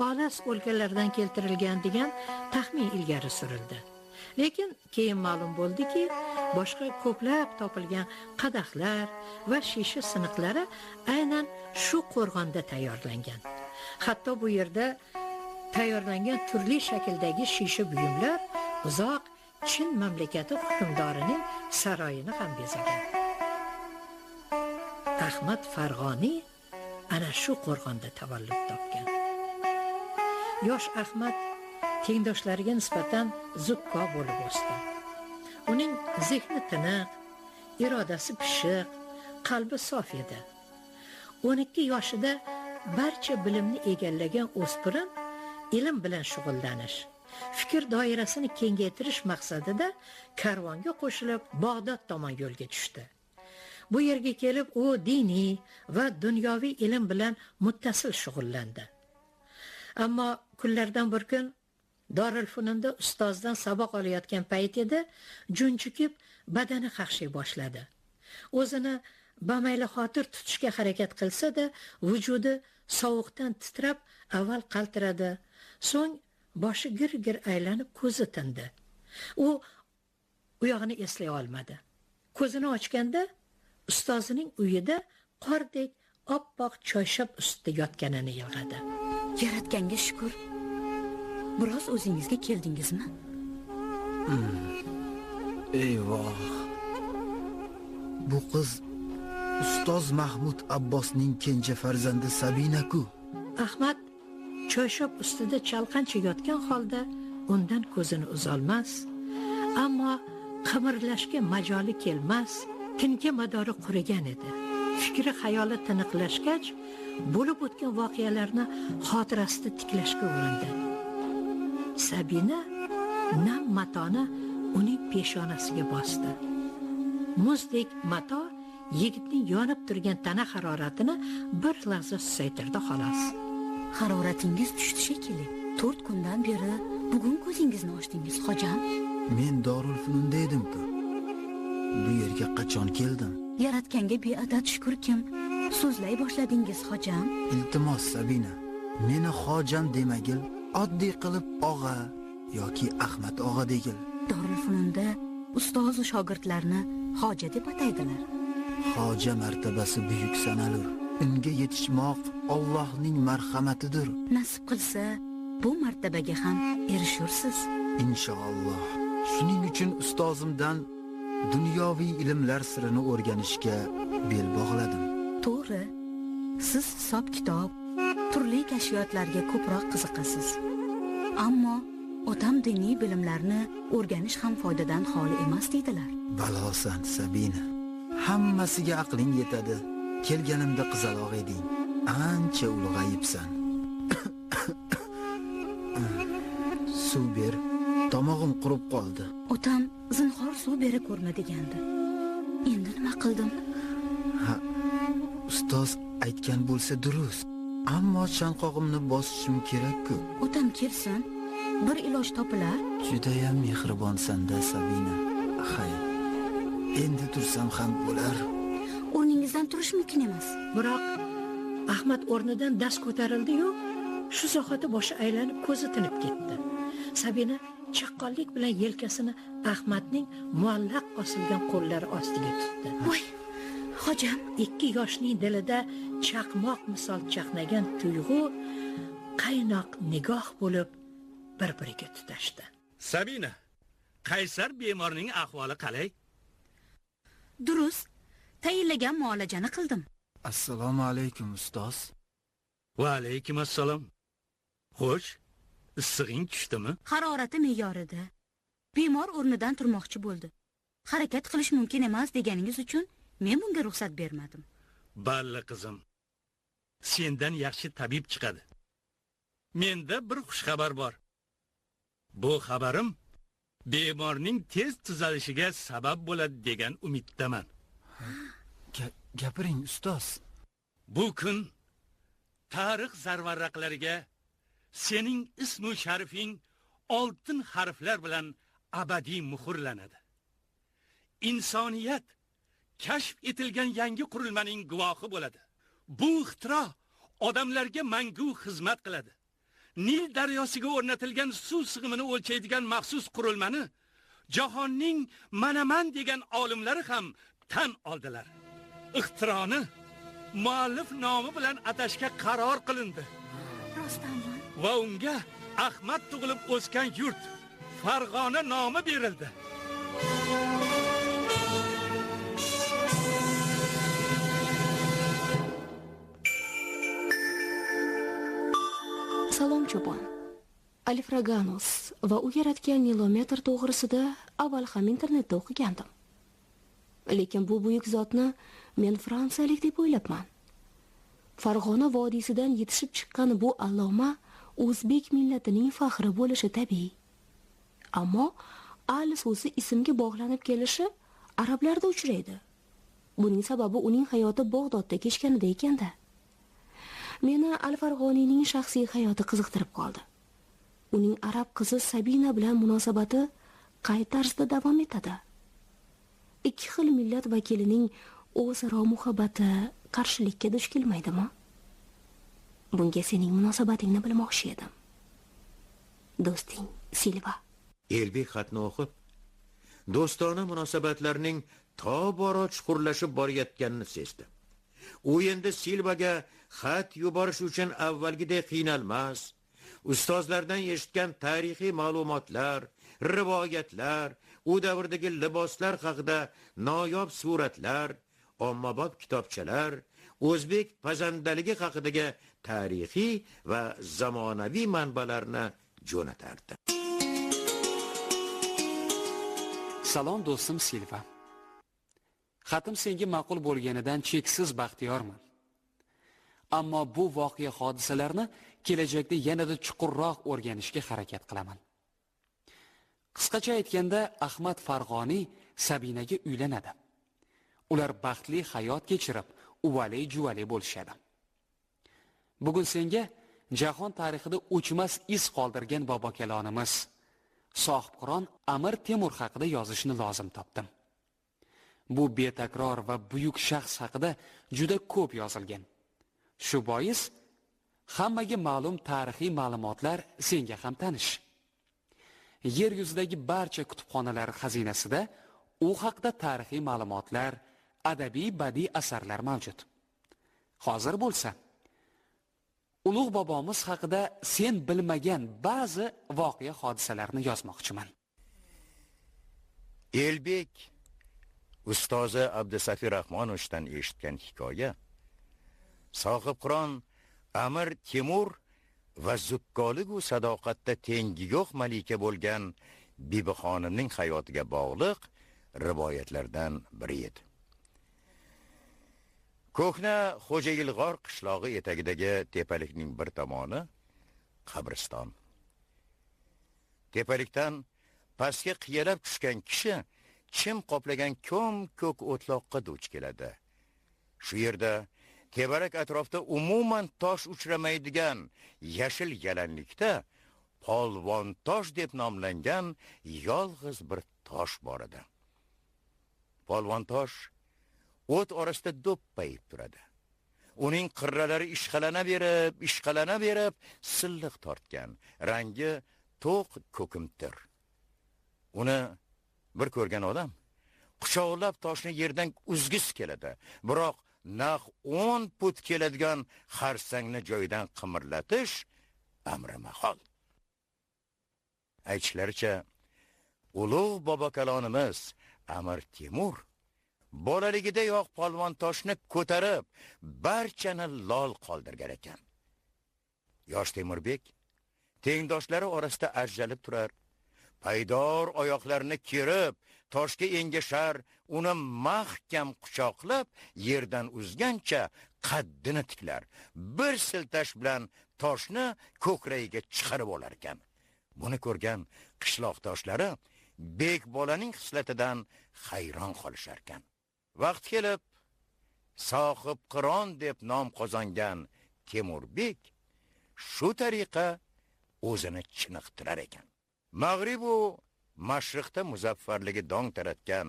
olas o'lkalardan keltirilgan degan taxmin ilgari surildi. Lekin keyin ma'lum bo'ldiki, boshqa ko'plab topilgan qadahlar va shisha siniqlari aynan shu qo'rg'onda tayyorlangan. Hatto bu yerda tayyorlangan turli shakldagi shisha buyumlar uzoq Chin mamlakati hukmdorining saroyini ham bezagan. Ahmad Farg'oniy ana shu qo'rg'onda tavallud topgan. Yosh Ahmad tengdoshlariga nisbatan zukko bo'lib o'sdi. Uning zehni tiniq, irodasi pishiq, qalbi sof edi. 12 yoshida barcha bilimni egallagan o'spirin ilm bilan shug'ullanish, fikr doirasini kengaytirish maqsadida karvonga qo'shilib Bag'dod tomon yo'lga tushdi. Bu yerga kelib u diniy va dunyoviy ilm bilan muttasil shug'ullandi. Ammo kunlardan bir kun Darulfununda ustozdan saboq olayotgan payt edi, junjukib badani qaqshay boshladi. O'zini bamayli xotir tutishga harakat qilsa-da, vujudi sovuqdan titrab, avval qaltiradi, so'ng boshi gir-gir aylanib ko'zi tindi. U yog'ini eslay olmadi. Ko'zini ochganda ustozining uyida qordek oppoq choyshab ustida yotganini ilg'adi. Yaratganga shukr. Biroz o'zingizga keldingizmi? Eyvoh. Bu qiz ustoz Mahmud Abbosning kenja farzandi Sabina-ku. Ahmad choyshab ustida chalqancha yotgan holda undan ko'zini uzolmas, ammo qimirlashga majoli kelmas, tinka madori qurigan edi. Fikri xayoli tiniqlashgach, bo'lib o'tgan voqealarni xotirasida tiklashga urindi. Sabina nam matoni uning peshonasiga bosdi. Muzdek mato yigitning yonib turgan tana haroratini bir lahza susaytirdi xolos. Haroratingiz tushdi shekilli. 4 kundan beri bugun ko'zingizni ochdingiz, hojam. Men Darulfununda edim-ku. Bu yerga qachon keldim? Yaratganga beadad shukrkim. So'zlay boshladingiz, hojam. Iltimos Sabina, meni hojam demagil, oddiy qilib og'a yoki Ahmad og'a degil. Darulfununda ustoz va shogirdlarni hoja deb ataydilar. Hoja martabasi buyuk sanalur. Unga yetishmoq Allohning marhamatidir. Nasib qilsa, bu martabaga ham erishursiz. Inshaalloh. Shuning uchun ustozimdan dunyoviy ilmlar sirini o'rganishga bel bog'ladim. To'g'ri. Siz hisob-kitob, turli kashfiyotlarga ko'proq qiziqasiz. Ammo otam diniy bilimlarni o'rganish ham foydadan xoli emas deydilar. Balosan Sabina. Hammasiga aqling yetadi. Kelganimda qizaloq eding. Ancha ulg'ayibsan. Suv ber. Tomog'im qurib qoldi. Otam zinhor suv bera ko'rma degandi. Endi nima qildim? Ha, ustoz aytgan bo'lsa durust. Ammo chanqog'imni bosishim kerak-ku. Otam kelsin, bir iloj topilar. Juda ham mehribonsan-da Sabina. Hay. Endi tursam ham bo'lar. O'rningizdan turish mumkin emas. Biroq Ahmad o'rnidan dast ko'tarildi-yu, shu zahoti boshi aylanib ko'zi tinib ketdi. Sabina chaqqonlik bilan yelkasini Ahmadning muallaq osilgan qo'llari ostiga tutdi. Voy, hojam, 2 yoshning dilida chaqmoq misol chaqnagan tuyg'u qaynoq nigoh bo'lib bir-biriga tutashdi. Sabina, qaysar bemorning ahvoli qalay? Durust. Tayinlagan muolajani qildim. Assalomu alaykum ustoz. Va alaykum assalom. Xo'sh, issig'ing tushdimi? Harorati me'yorida. Bemor o'rnidan turmoqchi bo'ldi. Harakat qilish mumkin emas deganingiz uchun men bunga ruxsat bermadim. Balli qizim. Sendan yaxshi tabib chiqadi. Menda bir xush xabar bor. Bu xabarim bemorning tez tuzalishiga sabab bo'ladi degan umiddaman. Gapiring ustoz. Bu kun tarix zarvarraqlariga sening ismu sharifing oltin harflar bilan abadiy muhrlanadi. İnsoniyat kashf etilgan yangi qurilmaning guvohi bo'ladi. Bu ixtiro odamlarga mangu xizmat qiladi. Nil daryosiga o'rnatilgan suv sig'imini o'lchaydigan maxsus qurilmani jahonning manaman degan olimlari ham tan oldilar. Ixtironi muallif nomi bilan atashga qaror qilindi. Rostdanmi? Va unga Ahmad tug'ilib o'sgan yurt Farg'ona nomi berildi. Salom cho'pon. Alfraganus va u yaratgan nilometr to'g'risida avval ham internetda o'qigandim. Lekin bu buyuk zotni men fransiyalik deb o'ylabman. Farg'ona vodiysidan yetishib chiqqan bu alloma o'zbek millatining faxri bo'lishi tabiiy. Ammo al so'zi ismga bog'lanib kelishi arablarda uchraydi. Buning sababi uning hayoti Bag'dodda kechganida ekanda. Meni Al-Farg'oniyning shaxsiy hayoti qiziqtirib qoldi. Uning arab qizi Sabina bilan munosabati qay tarzda davom etadi? Ikki xil millat vakilining o'zaro muhabbati qarshilikka duch kelmaydimi? Bunga sening munosabatingni bilmoqchi edim. Do'sting Silva. Elbek xatni o'qib, do'stona munosabatlarning tobora chuqurlashib borayotganini sezdi. U endi Silvaga xat yuborish uchun avvalgidek qiynalmas, ustozlardan eshitgan tarixiy ma'lumotlar, rivoyatlar, u davrdagi liboslar haqida noyob suratlar, ommabop kitobchalar, o'zbek pazandaligi haqidagi tarixiy va zamonaviy manbalarni jo'natardi. Salom do'stim Silva. Xatim senga ma'qul bo'lganidan cheksiz baxtiyorman. Ammo bu voqea hodisalarni kelajakda yanada chuqurroq o'rganishga harakat qilaman. Qisqacha aytganda, Ahmad Farg'oniy Sabinaga uylanadi. Ular baxtli hayot kechirib, uvali-juvali bo'lishadi. Bugun senga jahon tarixida o'chmas iz qoldirgan bobokalonimiz sohibqiron Amir Temur haqida yozishni lozim topdim. Bu betakror va buyuk shaxs haqida juda ko'p yozilgan. Shu bois hammaga ma'lum tarixiy ma'lumotlar senga ham tanish. Yer yuzidagi barcha kutubxonalar xazinasida u haqida tarixiy ma'lumotlar, adabiy badiiy asarlar mavjud. Hozir bo'lsa, ulug' bobomiz haqida sen bilmagan ba'zi voqea hodisalarni yozmoqchiman. Elbek ustozi Abdusafir Rahmonovdan eshitgan hikoya sohibqiron Amir Temur va zukkoligu sadoqatda tengi yo'q malika bo'lgan Bibixonimning hayotiga bog'liq rivoyatlardan biri edi. Ko'hna Xo'jayilg'or qishlog'i etagidagi tepalikning bir tomoni qabriston. Tepalikdan pastga qiyalab tushgan kishi chim qoplagan ko'k o'tloqqa duch keladi. Shu yerda tevarak atrofda umuman tosh uchramaydigan yashil yalanlikda polvon tosh deb nomlangan yolg'iz bir tosh bor edi. Polvon tosh o't orasida do'ppayib turadi. Uning qirralari ishqalana berib, silliq tortgan, rangi to'q ko'kimtir. Uni bir ko'rgan odam quchoqlab toshni yerdan uzgis keladi, biroq naq 10 put keladigan xarsangni joyidan qimirlatish amri mahol. Aytishlaricha, ulug' bobokalonimiz Amir Temur bolaligidayoq polvon toshni ko'tarib, barchani lol qoldirgan ekan. Yosh Temurbek tengdoshlari orasida ajralib turar, paydor oyoqlarini kerib, toshga engashar, uni mahkam quchoqlab, yerdan uzgancha qaddini tiklar. Bir siltash bilan toshni ko'kragiga chiqarib olar ekan. Buni ko'rgan qishloqdoshlari bek bolaning xislatidan hayron qolishar ekan. Vaqt kelib sohib qiron deb nom qozongan Temurbek shu tariqa o'zini chiniqtirar ekan. Mag'rib u mashriqda muzaffarligi dong taratgan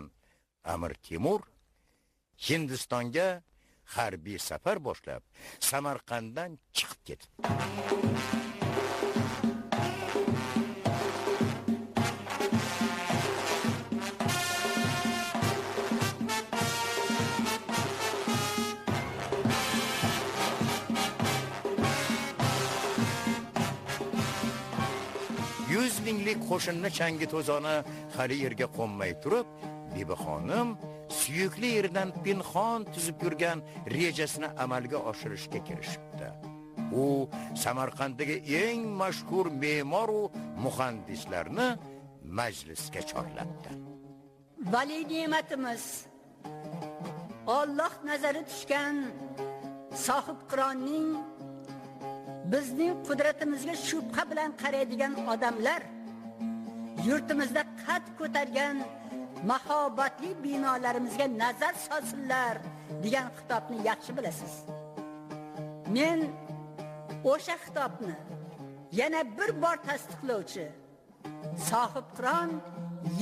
Amir Temur Hindistonga harbiy safar boshlab Samarqanddan chiqib ketdi. Minglik qo'shinni changi to'zoni hali yerga qo'nmay turib, Bibi xonim suyukli eridan pinhon tuzib yurgan rejasini amalga oshirishga kirishibdi. U Samarqanddagi eng mashhur me'mor va muhandislarni majlisga chorlabdi. Vali ne'matimiz Alloh nazari tushgan sohib qironning bizning qudratimizga shubha bilan qaraydigan odamlar yurtimizda qad ko'targan mahobatli binolarimizga nazar solsinlar degan xitobni yaxshi bilasiz. Men o'sha xitobni yana bir bor tasdiqlovchi sohib qiron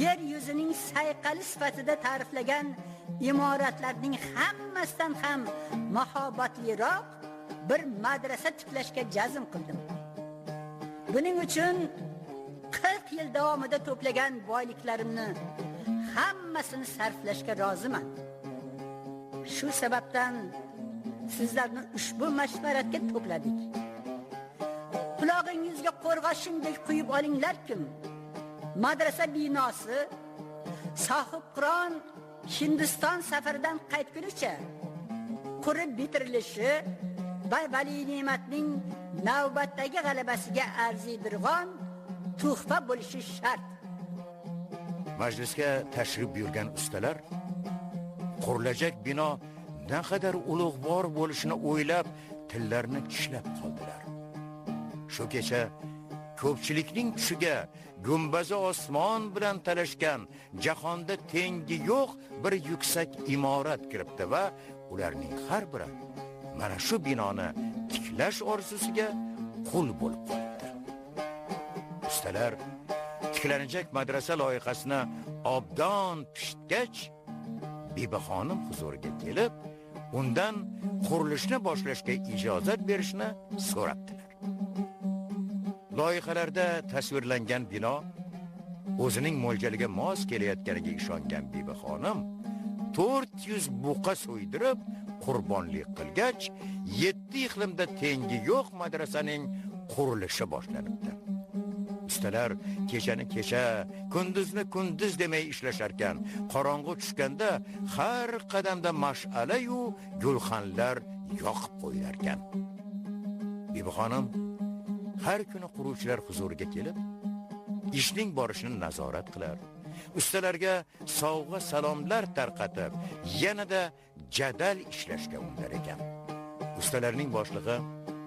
yer yuzining sayqali sifatida ta'riflagan imoratlarning hammasidan ham mahobatliroq bir madrasa tiklashga jazm qildim. Buning uchun 40 yil davomida to'plagan boyliklarimni hammasini sarflashga roziman. Shu sababdan sizlarni ushbu mashvaratga to'pladik. Qulog'ingizga qo'rg'oshinday quyib olinglarki, madrasa binosi sohib qiron Hindiston safaridan qaytgunicha qurib bitirilishi va vali ne'matning navbatdagi g'alabasiga arziydirg'on tuhfa bo'lishi shart. Majlisga tashrif buyurgan ustalar qurilajak bino naqadar ulug'vor bo'lishini o'ylab tillarini tishlab qoldilar. Shu kecha ko'pchilikning tushiga gumbazi osmon bilan talashgan jahonda tengi yo'q bir yuksak imorat kiribdi va ularning har biri mana shu binoni tiklash orzusiga qul bo'lib qoldi. Ustalar tiklanajak madrasa loyihasini obdon pishitgach, Bibi xonim huzuriga kelib, undan qurilishni boshlashga ijozat berishni so'rabdilar. Loyihalarda tasvirlangan bino o'zining mo'ljaliga mos kelayotganiga ishongan Bibi xonim 400 buqa so'ydirib qurbonlik qilgach, 7 iqlimda tengi yo'q madrasaning qurilishi boshlanibdi. Ustalar kechani kecha, kunduzni kunduz demay ishlasharkan, qorong'u tushganda har qadamda mash'ala yu gulxanlar yoqib qo'yilarkan. Bibi xonim har kuni quruvchilar huzuriga kelib, ishning borishini nazorat qilar. Ustalarga sovg'a salomlar tarqatib, yanada jadal ishlashga undar ekan. Ustalarning boshlig'i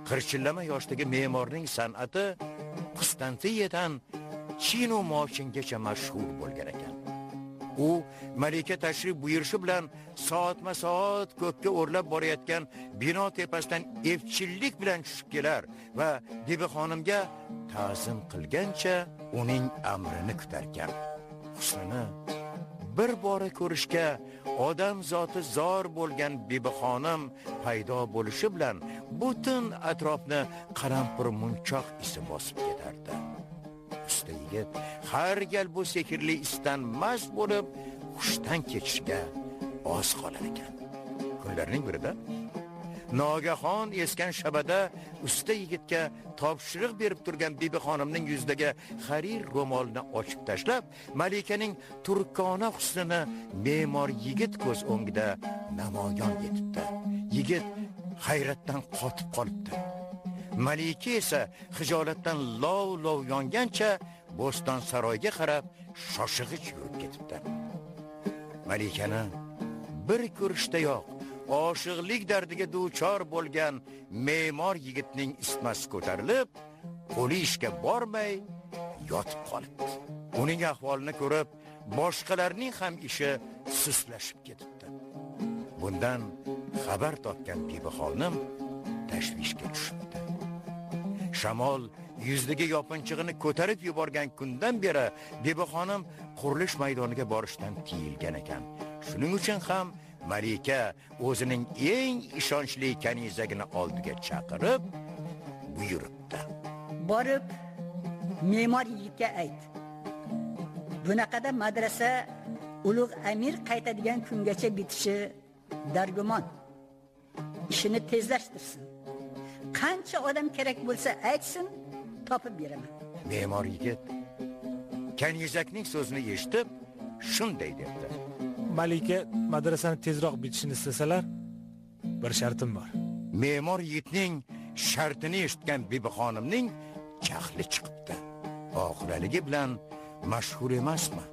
qirchillama yoshdagi me'morning san'ati Konstantiyadan Chin va Moshingacha mashhur bo'lgan ekan. U malika tashrif buyurishi bilan soatma-soat ko'kka o'rlab borayotgan bino tepasidan evchillik bilan tushib kelar va Bibi xonimga ta'zim qilgancha uning amrini kutarkan. Husnini bir bora ko'rishga odam zoti zor bo'lgan Bibi xonim paydo bo'lishi bilan butun atrofni qalampir munchoq isi bosib ketardi. Usta yigit har gal bu sehrli isdan mast bo'lib, hushdan kechishga oz qolar ekan. Kunlarning birida nogahon esgan shabada usta yigitga topshiriq berib turgan Bibi xonimning yuzidagi harir ro'molni ochib tashlab, malikaning turkona husnini me'mor yigit ko'z o'ngida namoyon etibdi. Yigit hayratdan qotib qolibdi. Malika esa xijolatdan lov-lov yongancha Bo'ston saroyga qarab shoshig'ich yurib ketibdi. Malikani bir ko'rishdayoq oshiqlik dardiga duchor bo'lgan me'mor yigitning ismasi ko'tarilib, qo'li ishga bormay yotib qolibdi. Uning ahvolini ko'rib, boshqalarning ham ishi suslashib ketibdi. Bundan xabar topgan Bibi xonim tashvishga tushibdi. Shamol yuzdagi yopinchig'ini ko'tarib yuborgan kundan beri Bibi xonim qurilish maydoniga borishdan tiyilgan ekan. Shuning uchun ham Malika o'zining eng ishonchli kanizagini oldiga chaqirib buyuribdi. Borib, me'mor yigitga ayt. Bunaqada madrasa ulug' amir qaytadigan kungacha bitishi dargumon. Ishini tezlashtirsin. Qancha odam kerak bo'lsa aytsin, topib beraman. Me'mor yigit kanizakning so'zini eshitib, shunday debdi. Malika madrasani tezroq bitishini istasalar, bir shartim bor. Me'mor yigitning shartini eshitgan Bibi xonimning jahli chiqibdi. Oxirligi bilan mashhur emasmi?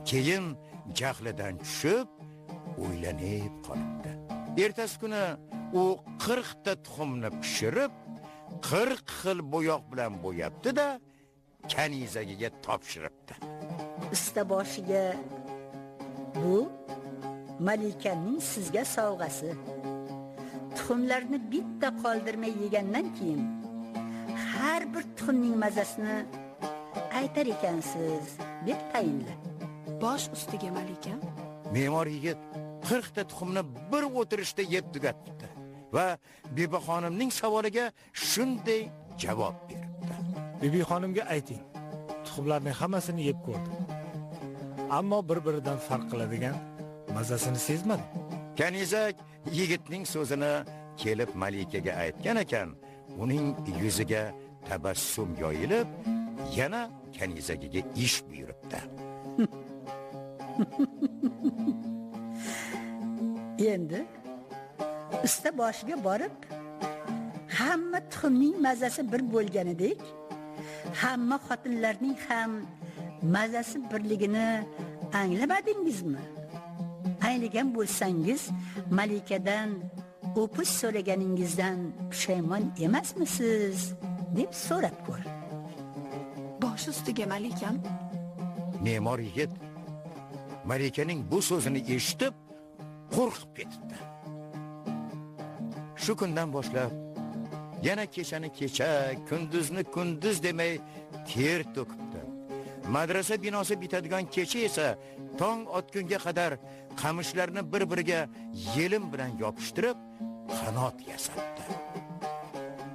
Keyin jahlidan tushib, o'ylanib qolibdi. Ertasi kuni u 40 ta tuxumni pishirib, 40 xil bo'yoq bilan bo'yabdi-da, kanizagiga topshiribdi. Usta boshiga bu Malikaning sizga sovg'asi. Tuxumlarni bitta qoldirmay yegandan keyin har bir tuxumning mazasini aytar ekansiz deb tayinla. Bosh ustiga Malika. Me'mor yigit 40 ta tuxumni bir o'tirishda yeb tugatdi va Bibi xonimning savoliga shunday javob beribdi. Bibi xonimga ayting, tuxumlarning hammasini yeb ko'rdim. Ammo bir-biridan farq qiladigan mazasini sezmadim. Kanizak yigitning so'zini kelib Malikaga aytgan ekan, uning yuziga tabassum yoyilib, yana kanizagiga ish buyuribdi. Endi usta boshiga borib, hamma tuxumning mazasi bir bo'lganidek, hamma xotinlarning ham mazasi birligini anglamadingizmi? Aylagan bo'lsangiz, Malikadan o'pish so'raganingizdan pushaymon emasmisiz deb so'rab ko'r. Bosh ustiga Malikam. Me'mor yigit Malikaning bu so'zini eshitib, qo'rqib ketdi. Shu kundan boshlab yana kechani kecha, kunduzni kunduz demay ter to'kibdi. Madrasa binosi bitadigan kecha esa tong otgunga qadar qamishlarni bir-biriga yelim bilan yopishtirib, qanot yasatdi.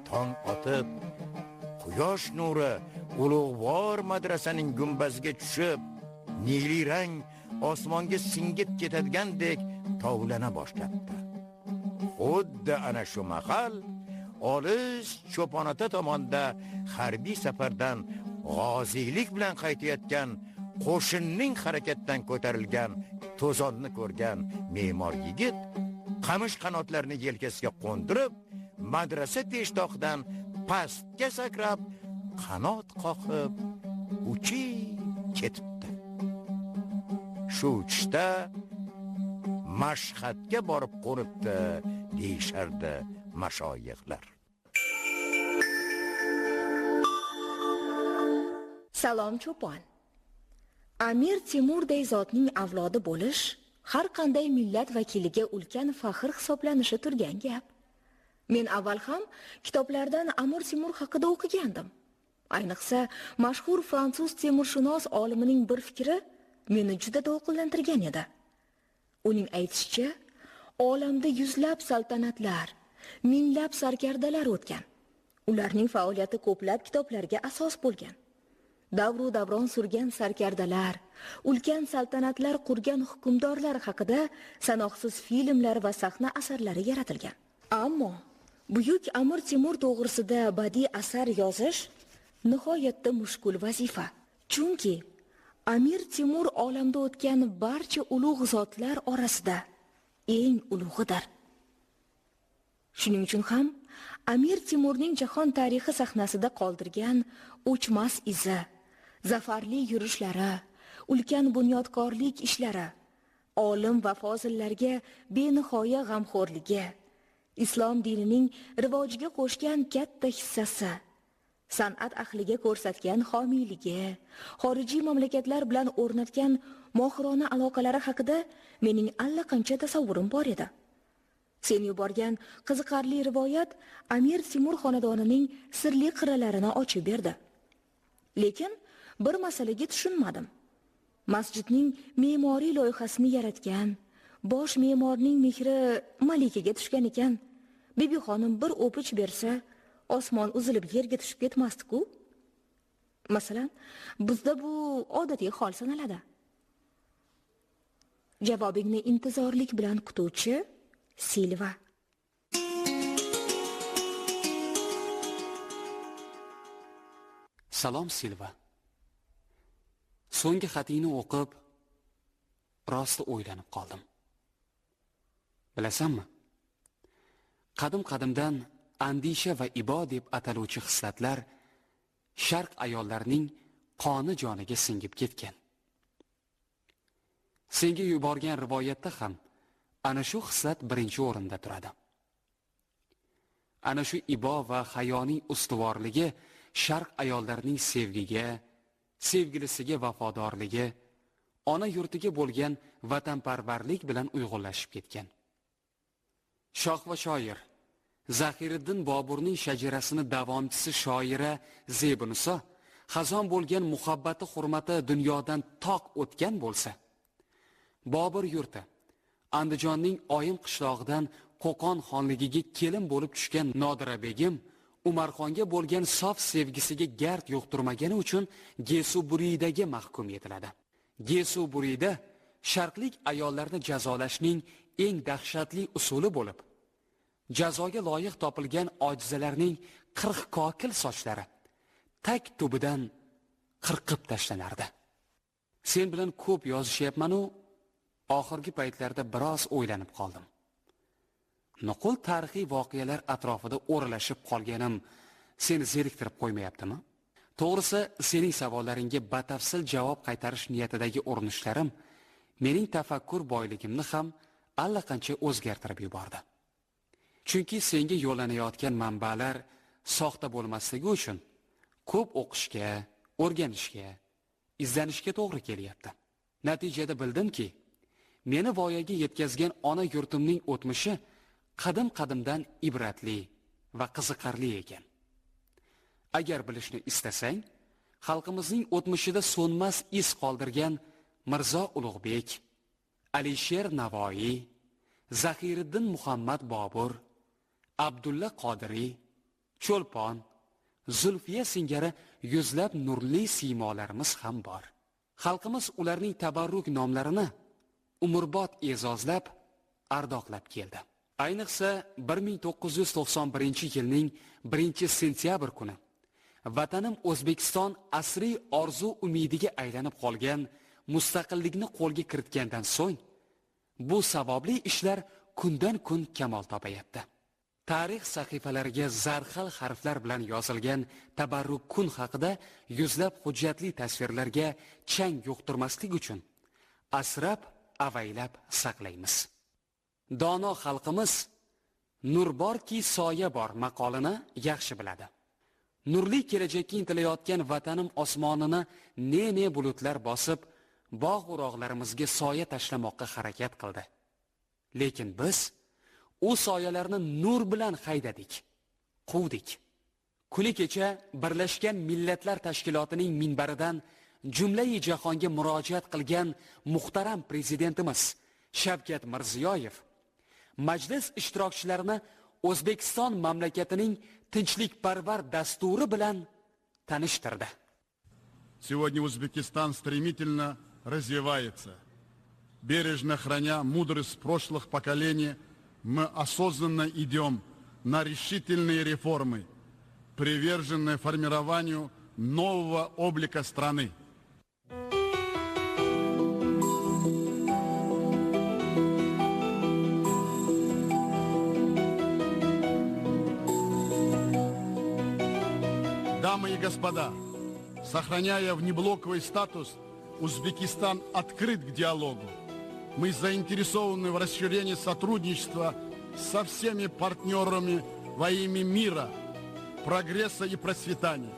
Tong otib, quyosh nuri ulug'vor madrasaning gumbaziga tushib, nili rang osmonga singib ketadigandek tovlana boshladi. Xuddi ana shu mahal olis cho'ponota tomonda harbiy safardan g'oziylik bilan qaytayotgan qo'shinning harakatdan ko'tarilgan to'zonni ko'rgan me'mor yigit qamish qanotlarini yelkasiga qo'ndirib, madrasa peshtoqidan pastga sakrab, qanot qoqib uchib ketibdi. Shu uchishda Mashhadga borib qo'nibdi, deyishardi mashoyixlar. Salom cho'pon. Amir Temurday zotning avlodi bo'lish har qanday millat vakiliga ulkan faxr hisoblanishi turgan gap. Men avval ham kitoblardan Amir Temur haqida o'qigandim. Ayniqsa, mashhur fransuz temurshunos olimining bir fikri meni juda to'lqinlantirgan edi. Uning aytishicha, olamda yuzlab saltanatlar, minglab sarkardalar o'tgan. Ularning faoliyati ko'plab kitoblarga asos bo'lgan. Davru davron surgan sarkardalar, ulkan saltanatlar qurgan hukmdorlar haqida sanoqsiz filmlar va sahna asarlari yaratilgan. Ammo buyuk Amir Temur to'g'risida badiiy asar yozish nihoyatda mushkul vazifa. Chunki Amir Temur olamda o'tgan barcha ulug' zotlar orasida eng ulug'idir. Shuning uchun ham Amir Temurning jahon tarixi sahnasida qoldirgan o'chmas izi, zafarli yurishlari, ulkan bunyodkorlik ishlari, olim va fozillarga benihoya g'amxo'rligi, islom dinining rivojiga qo'shgan katta hissasi, san'at ahliga ko'rsatgan homiyligi, xorijiy mamlakatlar bilan o'rnatgan mohirona aloqalari haqida mening allaqancha tasavvurim bor edi. Sen yuborgan qiziqarli rivoyat Amir Timur xonadonining sirli qirralarini ochib berdi. Lekin bir masalaga tushunmadim. Masjidning me'moriy loyihasini yaratgan, bosh me'morning mehri malikaga tushgan ekan. Bibi xonim bir o'pich bersa, osmon uzilib yerga tushib ketmasdi-ku. Masalan, bizda bu odatiy hol sanaladi. Javobingni intizorlik bilan kutuvchi Silva. Salom Silva. So'nggi xatingni o'qib, rosti o'ylanib qoldim. Bilasanmi? Qadim-qadimdan andisha va ibo deb ataluvchi xislatlar sharq ayollarining qoni joniga singib ketgan. Senga yuborgan rivoyatda ham ana shu xislat birinchi o'rinda turadi. Ana shu ibo va hayoning ustuvorligi sharq ayollarining sevgiga, sevgilisiga vafodorligi, ona yurtiga bo'lgan vatanparvarlik bilan uyg'unlashib ketgan. Shoh va shoir Zahiriddin Boburning shajarasini davomchisi shoira Zebiniso xazon bo'lgan muhabbati hurmati dunyodan toq o'tgan bo'lsa, Bobur yurti Andijonning Oyim qishlog'idan Qo'qon xonligiga kelin bo'lib tushgan Nodira begim Umarxonga bo'lgan sof sevgisiga gard yuqtirmagani uchun Gesuburiydaga mahkum etiladi. Gesuburiyda sharqlik ayollarni jazolashning eng dahshatli usuli bo'lib, jazoga loyiq topilgan ojizalarning 40 kokil sochlari tak tubidan qirqib tashlanardi. Sen bilan ko'p yozishyapman-u, oxirgi paytlarda biroz o'ylanib qoldim. Nuqul tarixiy voqealar atrofida o'ralashib qolganim seni zeriktirib qo'ymayaptimi? To'g'risi, sening savollaringga batafsil javob qaytarish niyatidagi urinishlarim mening tafakkur boyligimni ham allaqancha o'zgartirib yubordi. Chunki senga yo'llanayotgan manbalar soxta bo'lmasligi uchun ko'p o'qishga, o'rganishga, izlanishga to'g'ri kelyapti. Natijada bildimki, meni voyaga yetkazgan ona yurtimning o'tmishi qadim-qadimdan ibratli va qiziqarli ekan. Agar bilishni istasang, xalqimizning o'tmishida so'nmas iz qoldirgan Mirzo Ulug'bek, Alisher Navoiy, Zahiriddin Muhammad Bobur, Abdulla Qodiriy, Cho'lpon, Zulfiya singari yuzlab nurli siymolarimiz ham bor. Xalqimiz ularning tabarruk nomlarini umrbod e'zozlab, ardoqlab keldi. Ayniqsa 1991-yilning 1-sentyabr kuni vatanim O'zbekiston asriy orzu umidiga aylanib qolgan mustaqillikni qo'lga kiritgandan so'ng bu savobli ishlar kundan kun kamol topayapti. Tarix sahifalariga zarxal harflar bilan yozilgan tabarruk kun haqida yuzlab hujjatli tasvirlarga chang yuqtirmaslik uchun asrab, avaylab saqlaymiz. Dono xalqimiz nur borki soya bor maqolini yaxshi biladi. Nurli kelajakka intilayotgan vatanim osmonini ne bulutlar bosib, bog'-o'roqlarimizga soya tashlamoqqa harakat qildi. Lekin biz u soyalarni nur bilan haydadik, quvdik. Kuni kecha Birlashgan Millatlar Tashkilotining minbaridan jumlai jahonga murojaat qilgan muhtaram prezidentimiz Shavkat Mirziyoyev majlis ishtirokchilarini O'zbekiston mamlakatining tinchlikparvar dasturi bilan tanishtirdi. Сегодня Узбекистан стремительно развивается. Бережно храня мудрость прошлых поколений, мы осознанно идем на решительные реформы, приверженные формированию нового облика страны. Дамы и господа, сохраняя внеблоковый статус, Узбекистан открыт к диалогу. Мы заинтересованы в расширении сотрудничества со всеми партнерами во имя мира, прогресса и процветания.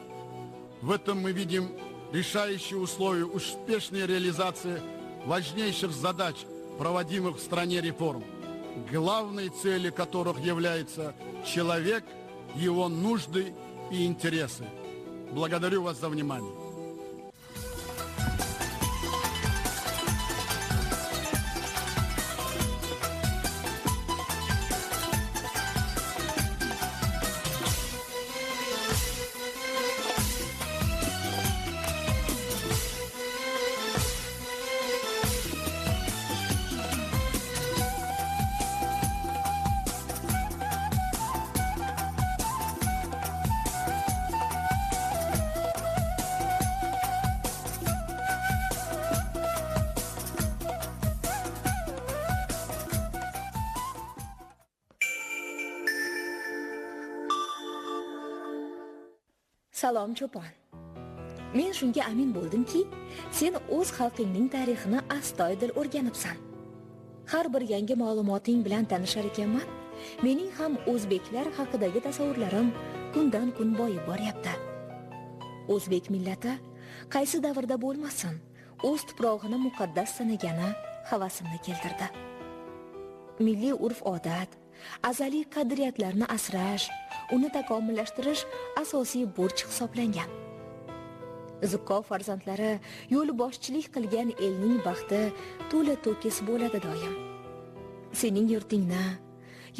В этом мы видим решающие условия успешной реализации важнейших задач, проводимых в стране реформ. главной целью которых является человек, его нужды и интересы. Благодарю вас за внимание. Salom cho'pon. Men shunga amin bo'ldimki, sen o'z xalqingning tarixini astoydil o'rganibsan. Har bir yangi ma'lumoting bilan tanishar ekanman. Mening ham o'zbeklar haqidagi tasavvurlarim kundan kun boyib boryapti. O'zbek millati qaysi davrda bo'lmasin, o'z tuprog'ini muqaddas sanagani havasimni keltirdi. Milliy urf-odat, azaliy qadriyatlarni asrash, uni takomillashtirish asosiy burch hisoblangan. Zukko farzandlari yo'l boshchilik qilgan elning baxti to'la to'kis bo'ladi doim. Sening yurtingni,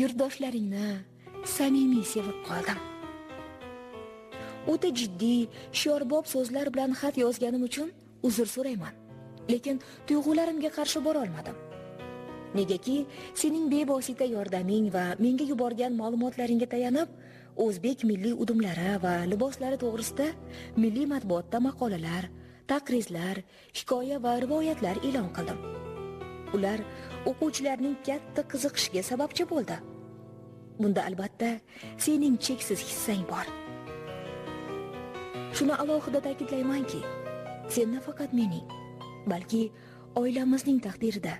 yurtdoshlaringni samimiy sevib qoldim. O'ta jiddiy, shiorbob so'zlar bilan xat yozganim uchun uzr so'rayman, lekin tuyg'ularimga qarshi bora olmadim. Negaki, sening bevosita yordaming va menga yuborgan ma'lumotlaringga tayanib, o'zbek milliy udumlari va liboslari to'g'risida milliy matbuotda maqolalar, taqrizlar, hikoya va rivoyatlar e'lon qildim. Ular o'quvchilarning katta qiziqishiga sababchi bo'ldi. Bunda albatta sening cheksiz hissang bor. Shuni alohida ta'kidlaymanki, sen nafaqat mening, balki oilamizning taqdirida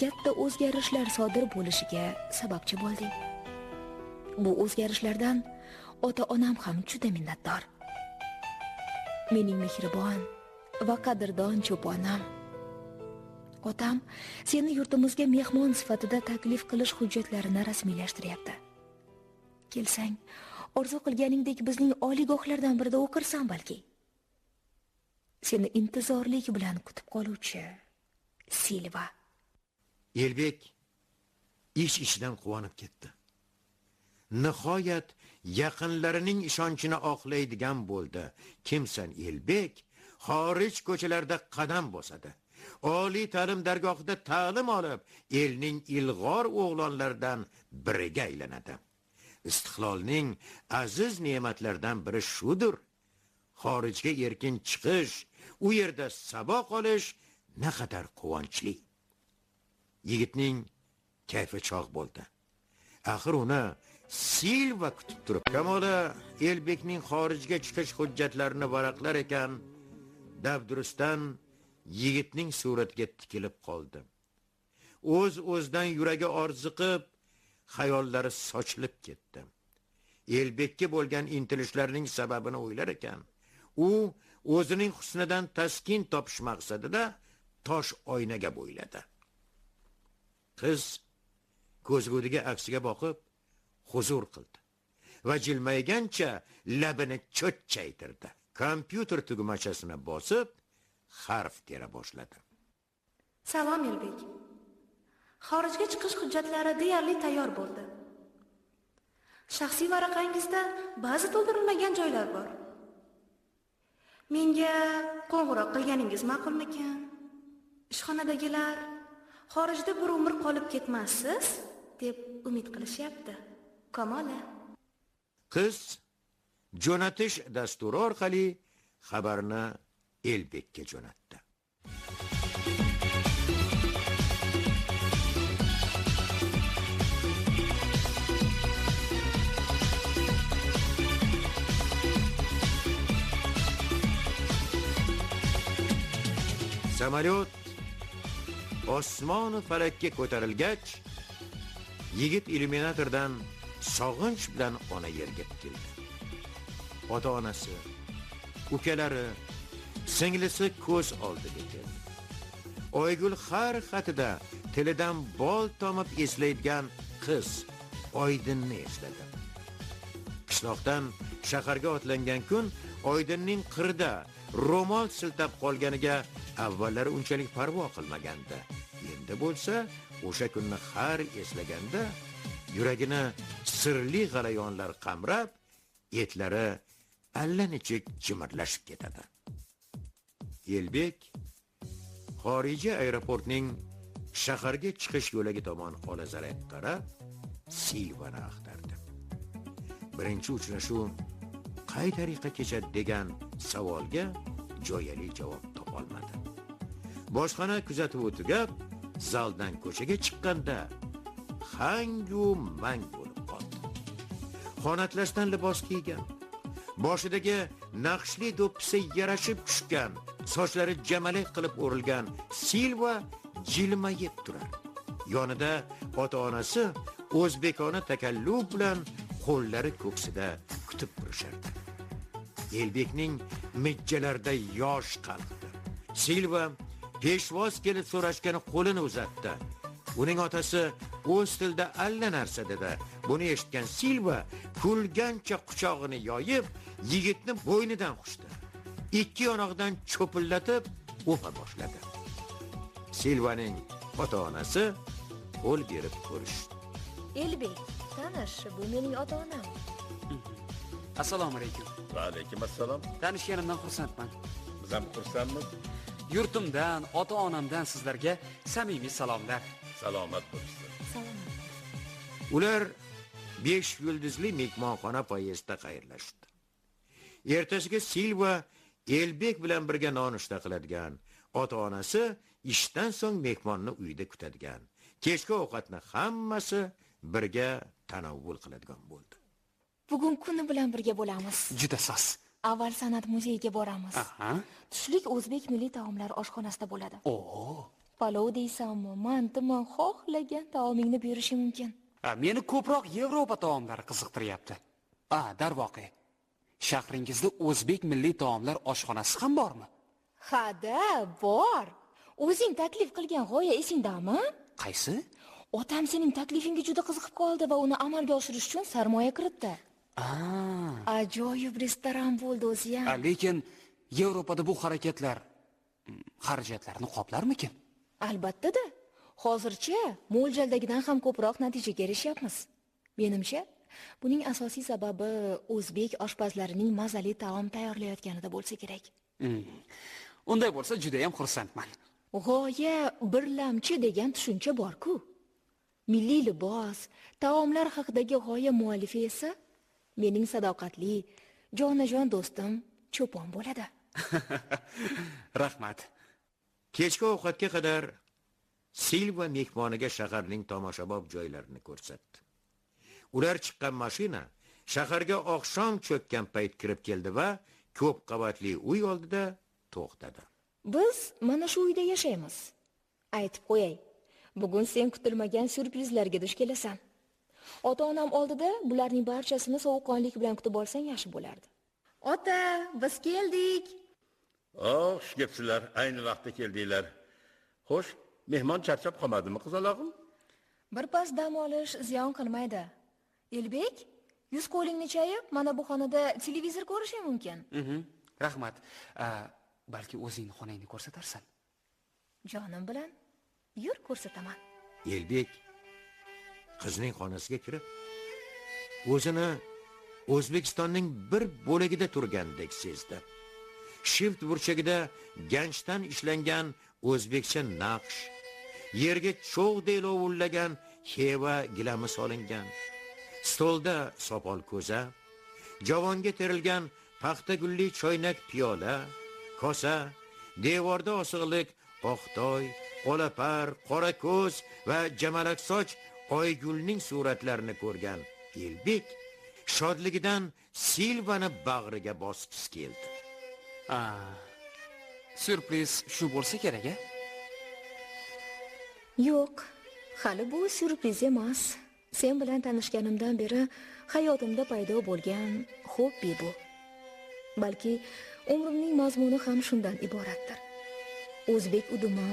katta o'zgarishlar sodir bo'lishiga sababchi bo'lding. Bu o'zgarishlardan ota-onam ham juda minnatdor. Mening mehribon va qadrdon cho'ponim. Otam seni yurtimizga mehmon sifatida taklif qilish hujjatlarini rasmiylashtiryapti. Kelsang, orzu qilganingdek bizning oliygohlardan birida o'qirsan balki. Seni intizorlik bilan kutib qoluvchi Silva. Elbek ish-ishdan quvonib ketdi. Nihoyat yaqinlarining ishonchini oqlaydigan bo'ldi. Kimsan Elbek xorij ko'chalarida qadam bosadi. Oliy ta'lim dargohida ta'lim olib, elning ilg'or o'g'lonlaridan biriga aylanadi. Istiqlolning aziz ne'matlaridan biri shudir. Xorijga erkin chiqish, u yerda saboq olish naqadar quvonchli. Yigitning kayfi chog' bo'ldi. Axir uni Silva kutib turib, Kamola Elbekning xorijga chiqish hujjatlarini varaqlar ekan, dabdurustdan yigitning suratiga tikilib qoldi. O'z-o'zidan yuragi orziqib, xayollari sochilib ketdi. Elbekka bo'lgan intilishlarining sababini o'ylar ekan. U o'zining husnidan taskin topish maqsadida tosh oynaga bo'yladi. Qiz ko'zgudiga aksiga boqib huzur qildi va jilmaygancha labini cho'chchaytirdi. Kompyuter tugmachasini bosib, harf tera boshladi. Salom Elbek. Xorijga chiqish hujjatlari deyarli tayyor bo'ldi. Shaxsiy varaqangizda ba'zi to'ldirilmagan joylar bor. Menga qo'ng'iroq qilganingiz ma'qulmikan? Ishxonadagilar xorijda bir umr qolib ketmassiz deb umid qilishyapti. Kamola. Qiz jo'natish dasturi orqali xabarni Elbekka jo'natdi. Samolyot osmon falakka ko'tarilgach, yigit illyuminatordan sog'inch bilan ona yerga tikildi. Ota-onasi, ukalari, singlisi ko'z oldiga keldi. Oygul har xatida tilidan bol tomib eslaydigan qiz Oydinni esladi. Qishloqdan shaharga otlangan kun Oydinning qirda ro'mol siltab qolganiga avvallari unchalik parvo qilmagandi. Endi bo'lsa, o'sha kunni har eslaganda yuragini sirli g'alayonlar qamrab, etlari allanechik jimirlashib ketadi. Elbek xorijiy aeroportning shaharga chiqish yo'lagi tomon olazarak qarab, Silvani axtardi. Birinchi uchrashuv qay tariqa kechadi degan savolga jo'yali javob topolmadi. Boshqana kuzatuv tugab, zaldan ko'chaga chiqqanda hangu mang bo'lib qoldi. Xonatlashdan libos kiygan, boshidagi naqshli do'ppisi yarashib tushgan, sochlari jamalak qilib o'rilgan Silva jilmayib turar. Yonida ota-onasi o'zbekona takalluf bilan qo'llari ko'ksida kutib turishardi. Elbekning mijjalarida yosh qalqdi. Silva peshvoz kelib so'rashgan qo'lini uzatdi. Uning otasi o'z tilida alla narsa dedi. Buni eshitgan Silva kulgancha quchog'ini yoyib, yigitni bo'ynidan quchdi. Ikki yonog'idan cho'pillatib o'pa boshladi. Silvaning ota-onasi qo'l berib ko'rishdi. Elbek, tanish, bu mening ota-onam. Assalomu alaykum. Va alaykum assalom. Tanishganimdan xursandman. Biz ham xursandmiz. Yurtimdan, ota-onamdan sizlarga samimiy salomlar. Salomat bo'lsin. Salomat. Ular 5 yulduzli mehmonxona poyezdda xayrlashdi. Ertasiga Silva Elbek bilan birga nonushta qiladigan, ota-onasi ishdan so'ng mehmonni uyda kutadigan. Kechki ovqatni hammasi birga tanovvul qiladigan bo'ldi. Bugun kuni bilan birga bo'lamiz. Juda soz. Avval san'at muzeyiga boramiz. Aha. Tushlik o'zbek milliy taomlari oshxonasida bo'ladi. Oo. Palov deysanmi, mantimi, xohlagan taomingni berishi mumkin. Meni ko'proq Yevropa taomlari qiziqtiryapti. Darvoqe. Shahringizda o'zbek milliy taomlar oshxonasi ham bormi? Ha-da, bor. O'zing taklif qilgan g'oya esingdami? Qaysi? Otam sening taklifingga juda qiziqib qoldi va uni amalga oshirish uchun sarmoya kiritdi. Ajoyib restoran bo'ldi o'zi ham. Lekin Yevropada bu harakatlar xarajatlarni qoplarmikin? Albatta-da. Hozircha mo'ljaldagidan ham ko'proq natijaga erishyapmiz. Menimcha, buning asosiy sababi o'zbek oshpazlarining mazali taom tayyorlayotganida bo'lsa kerak. Unday bo'lsa juda ham xursandman. G'oya birlamchi degan tushuncha bor-ku. Milliy libos, taomlar haqidagi g'oya muallifi esa mening sadoqatli, jonajon do'stim Cho'pon bo'ladi. Rahmat. Kechki ovqatga qadar Silva mehmoniga shaharning tomoshabob joylarini ko'rsatdi. Ular chiqqan mashina shaharga oqshom cho'kkan payt kirib keldi va ko'p qavatli uy oldida to'xtadi. Biz mana shu uyda yashaymiz. Aytib qo'yay, bugun sen kutilmagan syurprizlarga duch kelasan. Ota-onam oldida bularning barchasini sovuqqonlik bilan kutib olsang yaxshi bo'lardi. Ota, biz keldik. Xush kelibsizlar, ayni vaqtda keldinglar. Xo'sh, mehmon charchab qolmadimi, qizalog'im? Bir pas dam olish ziyon qilmaydi. Elbek, yuz qo'lingni chayib, mana bu xonada televizor ko'rishing mumkin. Rahmat. Balki o'zingni xonangni ko'rsatarsan. Jonim bilan yur ko'rsataman. Elbek qizning xonasiga kirib, o'zini O'zbekistonning bir bo'lagida turgandek sezdi. Shift burchagida ganchdan ishlangan o'zbekcha naqsh, yerga cho'g'dek lovullagan heva gilami solingan. Stolda sopol ko'za, javonga terilgan paxta gulli choynak piyola, kosa, devorda osig'liq oqtoy, olapar, qora ko'z va jamalak soch Oygulning suratlarini ko'rgan Elbek shodligidan Silvani bag'riga bosgisi keldi. Syurpriz shu bo'lsa kerak-a? Yo'q, hali bu syurpriz emas. Sen bilan tanishganimdan beri hayotimda paydo bo'lgan hobbi bu. Balki umrimning mazmuni ham shundan iboratdir. O'zbek udumi,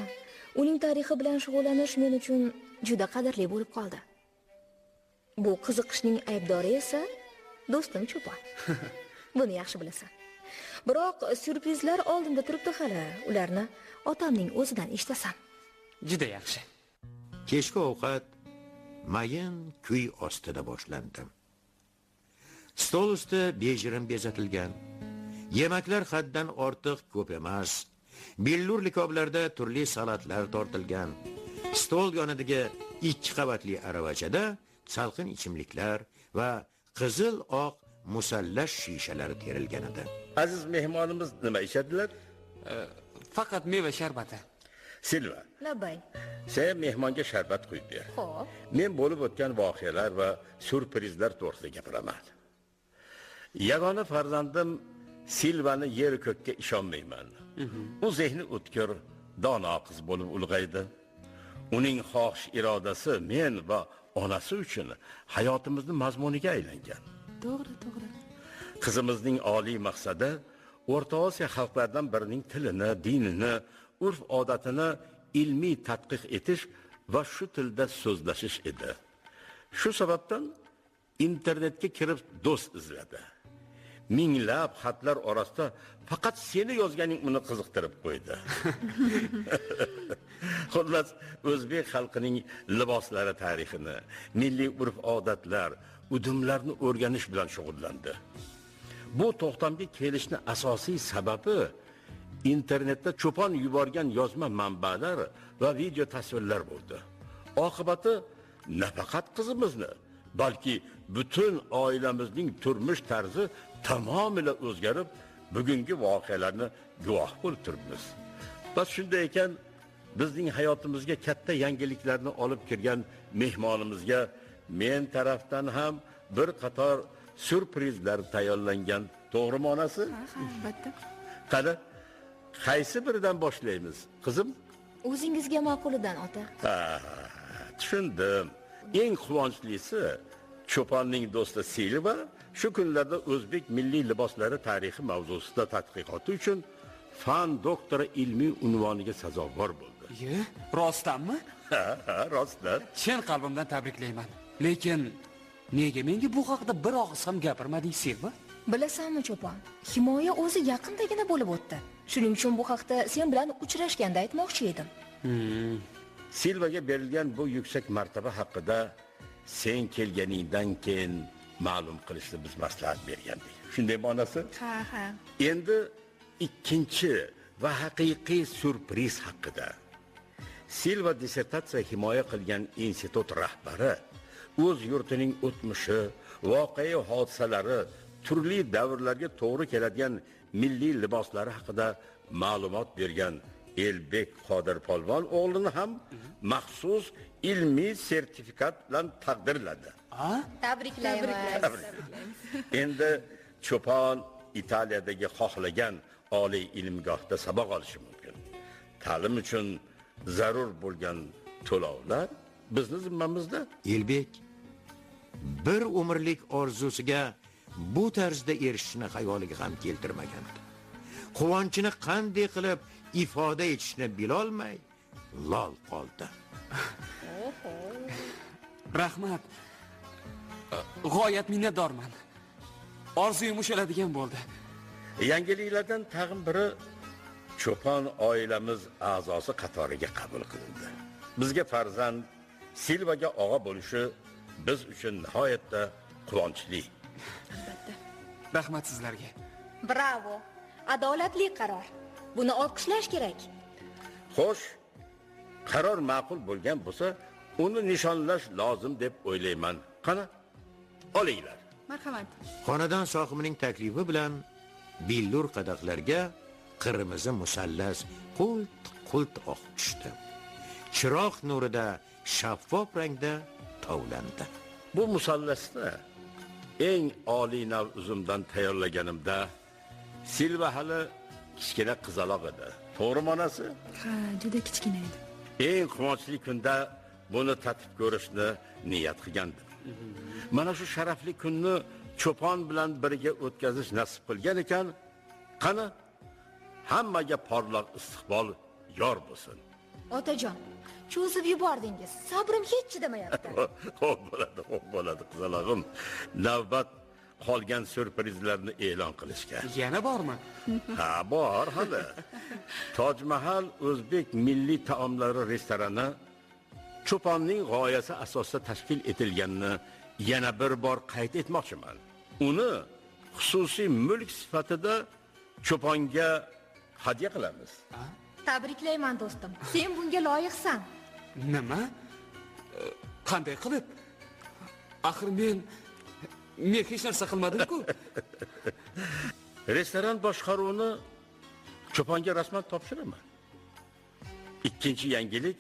Uning tarixi bilan shug'ullanish men uchun juda qadrli bo'lib qoldi. Bu qiziqishning aybdori esa do'stim Cho'pon. Buni yaxshi bilasan. Biroq syurprizlar oldimda turibdi hali. Ularni otamning o'zidan eshitasan. Juda yaxshi. Kechki ovqat mayin kuy ostida boshlandi. Stol usti bejirim bezatilgan. Yemaklar haddan ortiq ko'p emas. Billur likoblarda turli salatlar tortilgan. Stol yonidagi 2 qavatli aravachada salqin ichimliklar va qizil oq musallash shishalari terilgan edi. Aziz mehmonimiz nima ichadilar? Faqat meva sharbati. Silva, Labay. sen mehmonga sharbat quyib ber. Xo'p. Men bo'lib o'tgan voqealar va surprizlar to'g'risida gapiraman. Yagona farzandim Silvani yer ko'kka ishonmayman. U zehni o'tkir, dono qiz bo'lib ulg'aydi. Uning xohish irodasi men va onasi uchun hayotimizning mazmuniga aylangan. To'g'ri. Qizimizning oliy maqsadi O'rta Osiyo xalqlaridan birining tilini, dinini, urf-odatini ilmiy tadqiq etish va shu tilda so'zlashish edi. Shu sababdan internetga kirib do'st izladi. Minglab xatlar orasida faqat seni yozganing uni qiziqtirib qo'ydi. Xullas, o'zbek xalqining liboslari tarixini, milliy urf-odatlar, udumlarni o'rganish bilan shug'ullandi. Bu to'xtamga kelishning asosiy sababi internetda Cho'pon yuborgan yozma manbalar va video tasvirlar bo'ldi. Oqibati nafaqat qizimizni, balki butun oilamizning turmush tarzi tamomila o'zgarib, bugungi voqealarni guvoh bo'lib turibmiz. Bas shunday ekan, bizning hayotimizga katta yangiliklarni olib kirgan mehmonimizga men tarafdan ham bir qator surprizlar tayyorlangan. To'g'rimi onasi? Ha, albatta. Qani, qaysi biridan boshlaymiz, qizim? O'zingizga ma'qulidan, ota. Ha, tushundim. Eng quvonchlisi Cho'ponning do'sti Silva shu kunlarda o'zbek milliy liboslari tarixi mavzusida tadqiqoti uchun fan doktori ilmiy unvoniga sazovor bo'ldi. Rostdanmi? Ha, rostdan. Chin qalbimdan tabriklayman. Lekin nega menga bu haqida bir og'iz ham gapirmading, Silva? Bilasanmi, Cho'pon? Himoya o'zi yaqindagina bo'lib o'tdi. Shuning uchun bu haqda sen bilan uchrashganda aytmoqchi edim. Silvaga berilgan bu yuksak martaba haqida sen kelganingdan keyin ma'lum qilishni biz maslahat bergandik. Shundaymi onasi? Ha. Endi ikkinchi va haqiqiy surpriz haqida. Silva dissertatsiya himoya qilgan institut rahbari o'z yurtining o'tmishi, voqea hodisalari, turli davrlarga to'g'ri keladigan milliy liboslari haqida ma'lumot bergan Elbek Qodir Polvon o'g'lini ham maxsus ilmiy sertifikat bilan taqdirladi. Tabriklaymiz. Endi Cho'pon Italiyadagi xohlagan oliy ilmgohda saboq olishi mumkin. Ta'lim uchun zarur bo'lgan to'lovlar bizning zimmamizda. Elbek bir umrlik orzusiga bu tarzda erishishni xayoliga ham keltirmagandi. Quvonchini qanday qilib ifoda etishni bilolmay lol qoldi. Rahmat. G'oyat minnatdorman. Orzuyim ushaladigan bo'ldi. Yangiliklardan tag'in biri Cho'pon oilamiz a'zosi qatoriga qabul qilindi. Bizga farzand Silvaga og'a bo'lishi biz uchun nihoyatda quvonchli. Albatta. Rahmat sizlarga. Bravo. Adolatli qaror. Buni olqishlash kerak. Xo'sh, qaror ma'qul bo'lgan bo'lsa, uni nishonlash lozim deb o'ylayman. Qani, olinglar. Marhamat. Xonadon sohibining taklifi bilan billur qadoqlarga qirmizi musallas qult oqib tushdi. Chiroq nurida shaffof rangda tovlandi. Bu musallasni eng oliy nav uzumdan tayyorlaganimda Silva hali kichkina qizaloq edi. To'g'rimi onasi? Ha, juda kichkina edi. Eng quvonchli kunda buni tatib ko'rishni niyat qilgandim. Mana shu sharafli kunni Cho'pon bilan birga o'tkazish nasib qilgan ekan, qani hammaga porloq istiqbol yor bo'lsin. Otajon, cho'zib yubordingiz. Sabrim hech chidamayapti. Xo'p bo'ladi, qizalog'im. Navbat qolgan syurprizlarni e'lon qilishga. Yana bormi? Ha, bor hali. Tojmahal o'zbek milliy taomlari restorani Cho'ponning g'oyasi asosida tashkil etilganini yana bir bor qayd etmoqchiman. Uni xususiy mulk sifatida Cho'ponga hadya qilamiz. Tabriklayman do'stim. Sen bunga loyiqsan. Nima? Qanday qilib? Axir men hech narsa qilmadim-ku. Restoran boshqaruvini Cho'ponga rasman topshiraman. Ikkinchi yangilik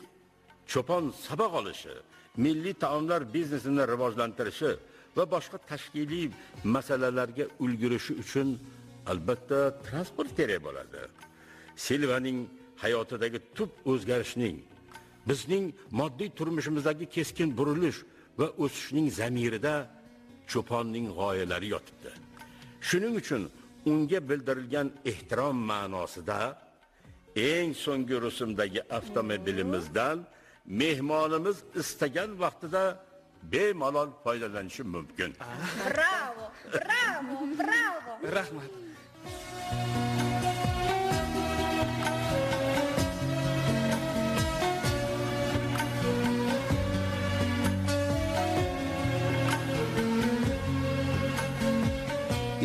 Cho'pon saboq olishi, milliy taomlar biznesini rivojlantirishi va boshqa tashkiliy masalalarga ulgurishi uchun albatta transport kerak bo'ladi. Silvaning hayotidagi tub o'zgarishning, bizning moddiy turmushimizdagi keskin burilish va o'sishning zamirida Cho'ponning g'oyalari yotibdi. Shuning uchun unga bildirilgan ehtirom ma'nosida eng so'nggi rusumdagi avtomobilimizdan mehmonimiz istagan vaqtida bemalol foydalanishi mumkin. Bravo, bravo, bravo. Rahmat.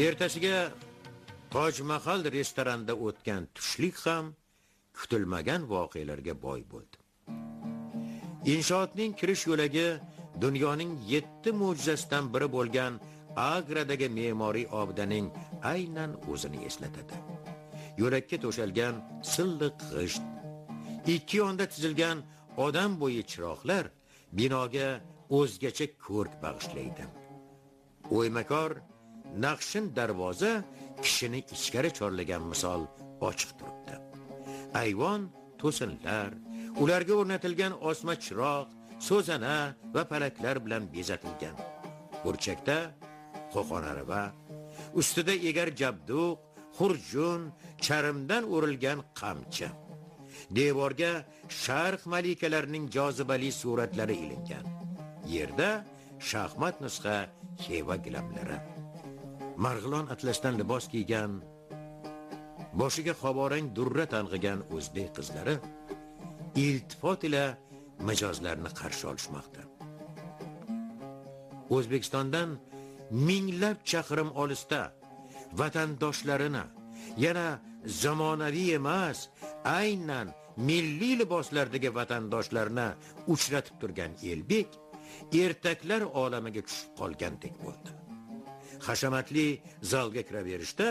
Ertasiga Tojmahal restoranda o'tgan tushlik ham kutilmagan voqealarga boy bo'ldi. Inshootning kirish yo'lagi dunyoning 7 mo'jizasidan biri bo'lgan Agradagi me'moriy obidaning aynan o'zini eslatadi. Yo'lakka to'shalgan silliq g'isht, ikki yonda chizilgan odam bo'yi chiroqlar binoga o'zgacha ko'rk bag'ishlaydi. O'ymakor naqshin darvoza kishini ichkari chorlagan misol ochiq turibdi. Ayvon to'sinlar, ularga o'rnatilgan osma chiroq, so'zana va palaklar bilan bezatilgan. Burchakda qo'qonarava, ustida egar jabduq, xurjun, charmdan o'rilgan qamchi. Devorga sharq malikalarining jozibali suratlari ilingan. Yerda shaxmat nusxa xeva gilamlari. Marg'ilon atlasdan libos kiygan, boshiga qoborang durra tang'igan o'zbek qizlari iltifot ila mijozlarni qarshi olishmoqda. O'zbekistondan minglab chaqirim olisda vatandoshlarini yana zamonaviy emas, aynan milliy liboslardagi vatandoshlarini uchratib turgan Elbek ertaklar olamiga tushib qolgandek bo'ldi. Hashamatli zalga kiraverishda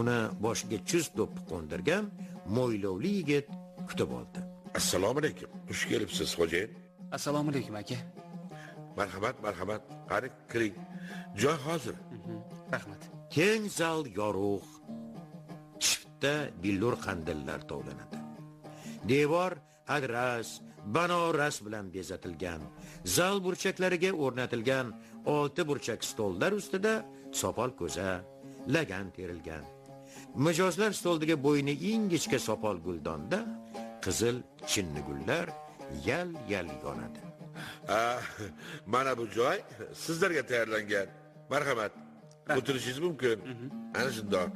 uni boshiga chust do'ppi qo'ndirgan mo'ylovli yigit kutib oldi. Assalomu alaykum. Xush kelibsiz, xo'jayin. Assalomu alaykum aka. Marhamat. Qani, kiring. Joy hozir. Rahmat. Keng zal yorug', chiftda billur qandillar tovlanadi. Devor adras, banoras bilan bezatilgan. Zal burchaklariga o'rnatilgan 6 burchak stollar ustida sopol ko'za, lagan terilgan. Mijozlar stoldiga bo'yni ingichka sopol guldonda qizil chinni gullar yal yonadi. Mana bu joy sizlarga tayyorlangan. Marhamat. O'tirishingiz mumkin. Ana shundoq.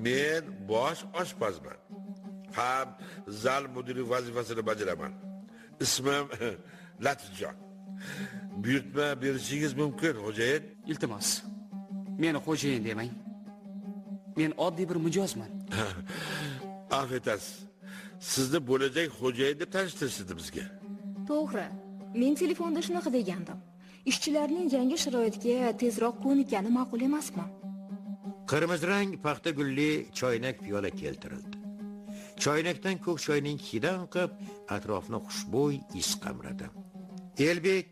Men bosh oshpazman. Ham zal mudiri vazifasini bajaraman. Ismim Latifjon. Buyurtma berishingiz mumkin, xo'jayin. Iltimos. Meni xo'jayin demang. Men oddiy bir mijozman. Afv etasiz. Sizni bo'lajak xo'jayin deb tanishtirishdi bizga. To'g'ri. Men telefonda shunaqa degandim. Ishchilarning yangi sharoitga tezroq ko'nikani ma'qul emasmi? Qirmiz rang paxta gulli choynak piyola keltirildi. Choynakdan ko'k choyning hidan qib, atrofni xushbo'y is qamradi. Elbek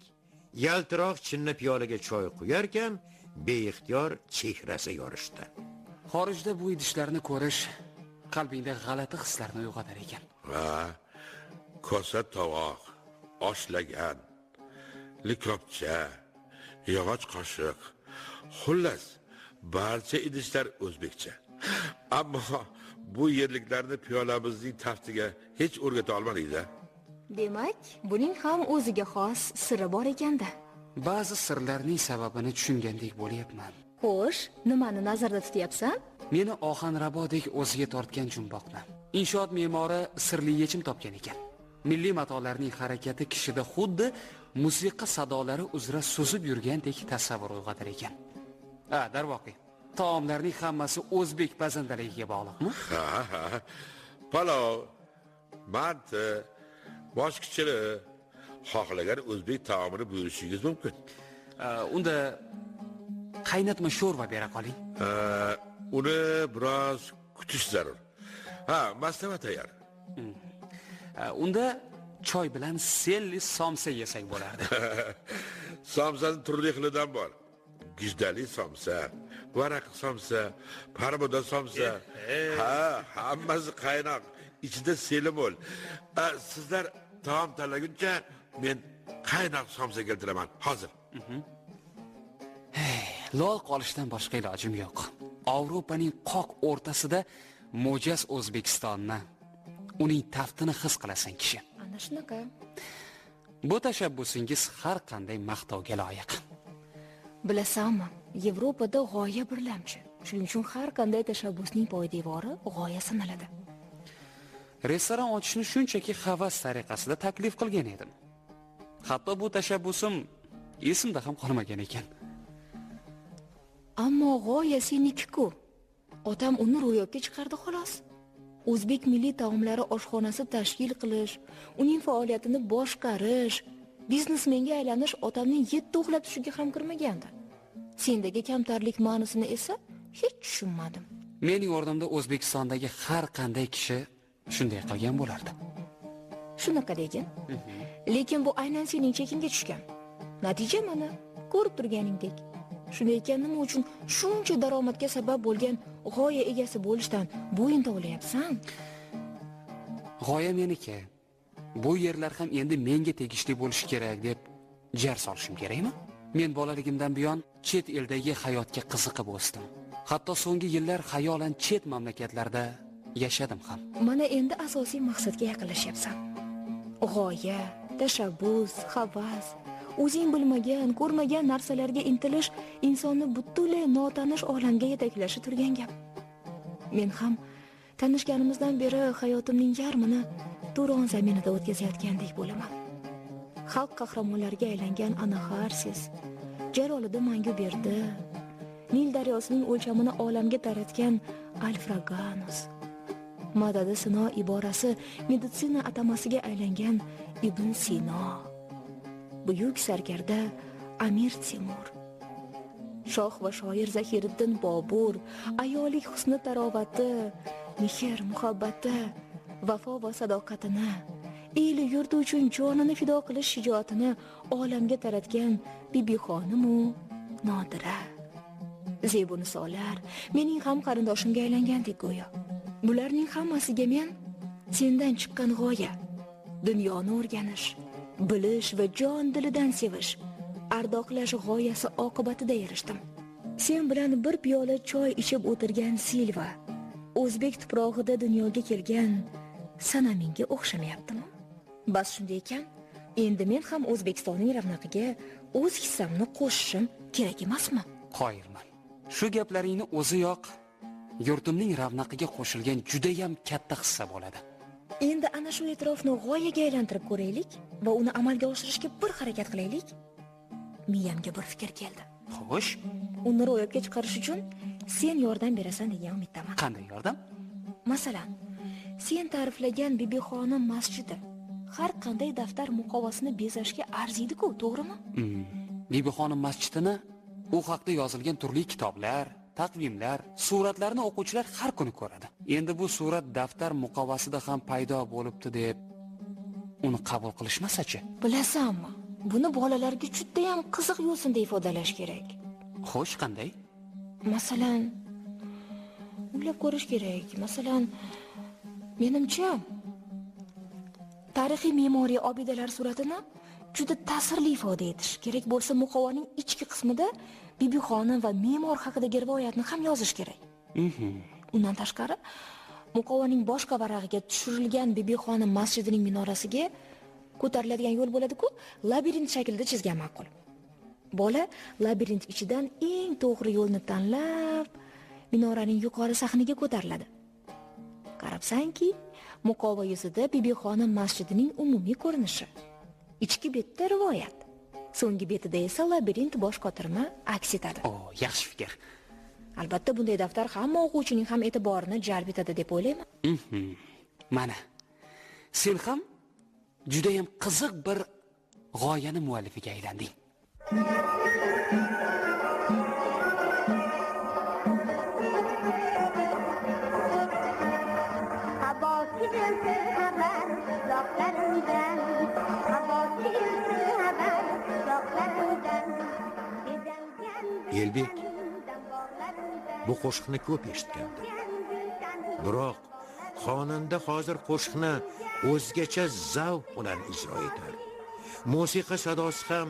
yaltiroq chinni piyolaga choy quyarkan, beixtiyor chehrasi yorishdi. Xorijda bu idishlarni ko'rish qalbingda g'alati hislarni uyg'otar ekan. Va kosa tovoq, oshlagan, likopcha, yog'och qoshiq, xullas barcha idishlar o'zbekcha. Ammo bu yerliklarni piyolamizning taftiga hech o'rgata olmadik-da. Demak, buning ham o'ziga xos siri bor ekanda. Ba'zi sirlarning sababini tushungandek bo'lyapman. Xo'sh, nimani nazarda tutyapsan? Meni Ohanrabodek o'ziga tortgan jumboqni. Inshoot me'mori sirli yechim topgan ekan. Milliy matolarning harakati kishida xuddi musiqa sadolari uzra suzib yurgandek tasavvur uyg'otar ekan. Darvoqe, taomlarning hammasi o'zbek pazandaligiga bog'liqmi? Ha. Palov, manti, boshqichili, xohlagan o'zbek taomini buyurishingiz mumkin. Unda qaynatma sho'rva bera qoling. Uni biroz kutish zarur. Maslahat tayyor. Unda choy bilan selli somsa yesak bo'lardi. Somsaning turli xilidan bor. Gijdali somsa, varaq somsa, parmoda somsa. Hammasi qaynoq, ichida seli mo'l. Sizlar taom tanlaguncha men qaynoq somsa keltiraman. Hozir. Lol qolishdan boshqa ilojim yo'q. Yevropaning qoq o'rtasida mo'jaz O'zbekistonni, uning taftini his qilasan kishi. Ana shunaqa. Bu tashabbusingiz har qanday maqtovga loyiq. Bilasanmi, Yevropada g'oya birlamchi. Shuning uchun har qanday tashabbusning poydevori g'oya sanaladi. Restoran ochishni shunchaki havas tariqasida taklif qilgan edim. Hatto bu tashabbusim esimda ham qolmagan ekan. Ammo g'oya seniki-ku. Otam uni ro'yobga chiqardi xolos. O'zbek milliy taomlari oshxonasi tashkil qilish, uning faoliyatini boshqarish, biznesmenga aylanish otamning 7 uxlab tushiga ham kirmagandi. Sendagi kamtarlik ma'nosini esa hech tushunmadim. Mening o'rnimda O'zbekistondagi har qanday kishi shunday qilgan bo'lardi. Shunaqa degin. Lekin bu aynan sening chekingga tushgan. Natija mana, ko'rib turganingdek. Shunday ekan nima uchun shuncha daromadga sabab bo'lgan g'oya egasi bo'lishdan bo'yin tovlayapsan? G'oya meniki. Bu yerlar ham endi menga tegishli bo'lishi kerak deb jar solishim kerakmi? Men bolaligimdan buyon chet eldagi hayotga qiziqib o'sdim. Hatto so'nggi yillar xayolan chet mamlakatlarda yashadim ham. Mana endi asosiy maqsadga yaqinlashyapsan. G'oya, tashabbus, havas, o'zing bilmagan, ko'rmagan narsalarga intilish insonni butunlay notanish olamga yetaklashi turgan gap. Men ham tanishganimizdan beri hayotimning yarmini Turon zaminida o'tkazayotgandek bo'laman. Xalq qahramonlariga aylangan Anaxarsis, Jaloliddin Manguberdi, Nil daryosining o'lchamini olamga taratgan Alfraganus, Madadi Sino iborasi meditsina atamasiga aylangan Ibn Sino, buyuk sarkarda Amir Temur, shoh va shoir Zahiriddin Bobur, ayollik husni tarovati, mehr muhabbati, vafo va sadoqatini, el yurti uchun jonini fido qilish shijoatini olamga taratgan Bibixonim u Nodira. Zebu nisolar mening ham qarindoshimga aylangandek go'yo. Bularning hammasiga men sendan chiqqan g'oya, dunyoni o'rganish, bilish va jon dilidan sevish, ardoqlash g'oyasi oqibatida erishdim. Sen bilan bir piyola choy ichib o'tirgan Silva, o'zbek tuprog'ida dunyoga kelgan sana menga o'xshamayaptimi? Bas shunday ekan, endi men ham O'zbekistonning ravnaqiga o'z hissamni qo'shishim kerak emasmi? Qoyilman. Shu gaplaringni o'ziyoq yurtimning ravnaqiga qo'shilgan juda ham katta hissa bo'ladi. Endi ana shu e'tirofni g'oyaga aylantirib ko'raylik va uni amalga oshirishga bir harakat qilaylik. Miyamga bir fikr keldi. Xo'sh, uni ro'yobga chiqarish uchun sen yordam berasan degan umiddaman. Qanday yordam? Masalan, sen ta'riflagan Bibixonim masjidi har qanday daftar muqovasini bezashga arziydi-ku, to'g'rimi? Bibixonim masjidini, u haqda yozilgan turli kitoblar, taqvimlar, suratlarni o'quvchilar har kuni ko'radi. Endi bu surat daftar muqovasida ham paydo bo'libdi deb uni qabul qilishmasa-chi? Bilasanmi, buni bolalarga juda ham qiziq yo'sinda ifodalash kerak. Xo'sh, qanday? Masalan, o'ylab ko'rish kerak. Masalan, menimcha tarixiy me'moriy obidalar suratini juda ta'sirli ifoda etish kerak bo'lsa, muqovaning ichki qismida Bibixonim va me'mor haqidagi rivoyatni ham yozish kerak. Undan tashqari, muqovaning boshqa varag'iga tushirilgan Bibixonim masjidining minorasiga ko'tariladigan yo'l bo'ladi-ku, labirint shaklida chizgan ma'qul. Bola labirint ichidan eng to'g'ri yo'lni tanlab, minoraning yuqori sahniga ko'tariladi. Qarabsanki, muqova yuzida Bibixonim masjidining umumiy ko'rinishi. Ichki betda rivoyat. So'nggi betida esa labirint bosh qotirma aks etadi. Yaxshi fikr. Albatta bunday daftar hamma o'quvchining ham e'tiborini jalb etadi deb o'ylayman. Mana. Sen ham juda ham qiziq bir g'oyani muallifiga aylanding. Elbek bu qo'shiqni ko'p eshitgandi. Biroq xonanda hozir qo'shiqni o'zgacha zavq bilan ijro etar. Musiqa sadosi ham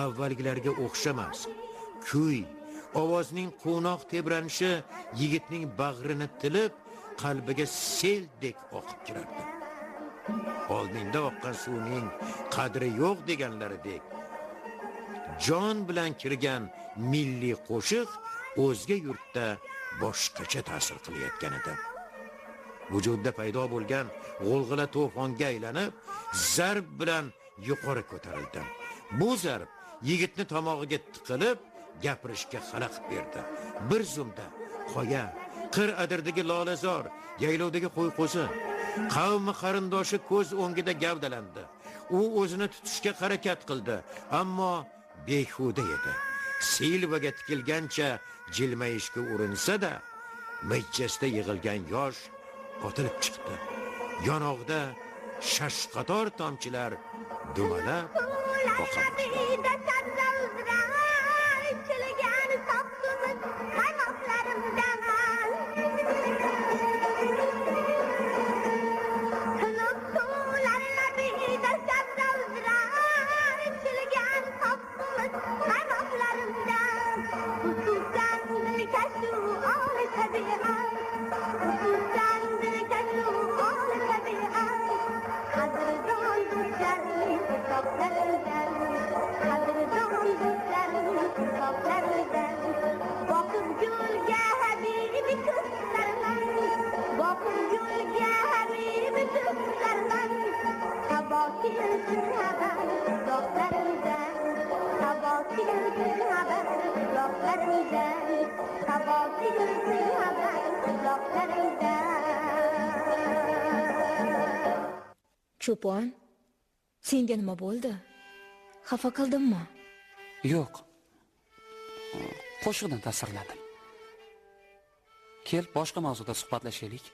avvalgilarga o'xshamas. Kuy, ovozning quvnoq tebranishi yigitning bag'rini tilib, qalbiga seldek oqib kirardi. Oldinda oqqan suvning qadri yo'q deganlaridek, jon bilan kirgan milliy qo'shiq o'zga yurtda boshqacha ta'sir qilayotgan edi. Vujudda paydo bo'lgan g'ulg'ula to'fonga aylanib, zarb bilan yuqori ko'tarildi. Bu zarb yigitni tomog'iga tiqilib, gapirishga xalaqit berdi. Bir zumda qoya, qir adirdagi lolazor, yaylovdagi qo'y-qo'zi, qavmi qarindoshi ko'z o'ngida gavdalandi. U o'zini tutishga harakat qildi, ammo behuda edi. Silvaga tikilgancha jilmayishga urinsa-da, mijjasida yig'ilgan yosh otilib chiqdi. Yonog'ida shashqator tomchilar dumalab oqa boshladi. Cho'pon, senga nima bo'ldi? Xafa qildimmi? Yo'q. Qo'shiqdan ta'sirlandim. Kel, boshqa mavzuda suhbatlashaylik.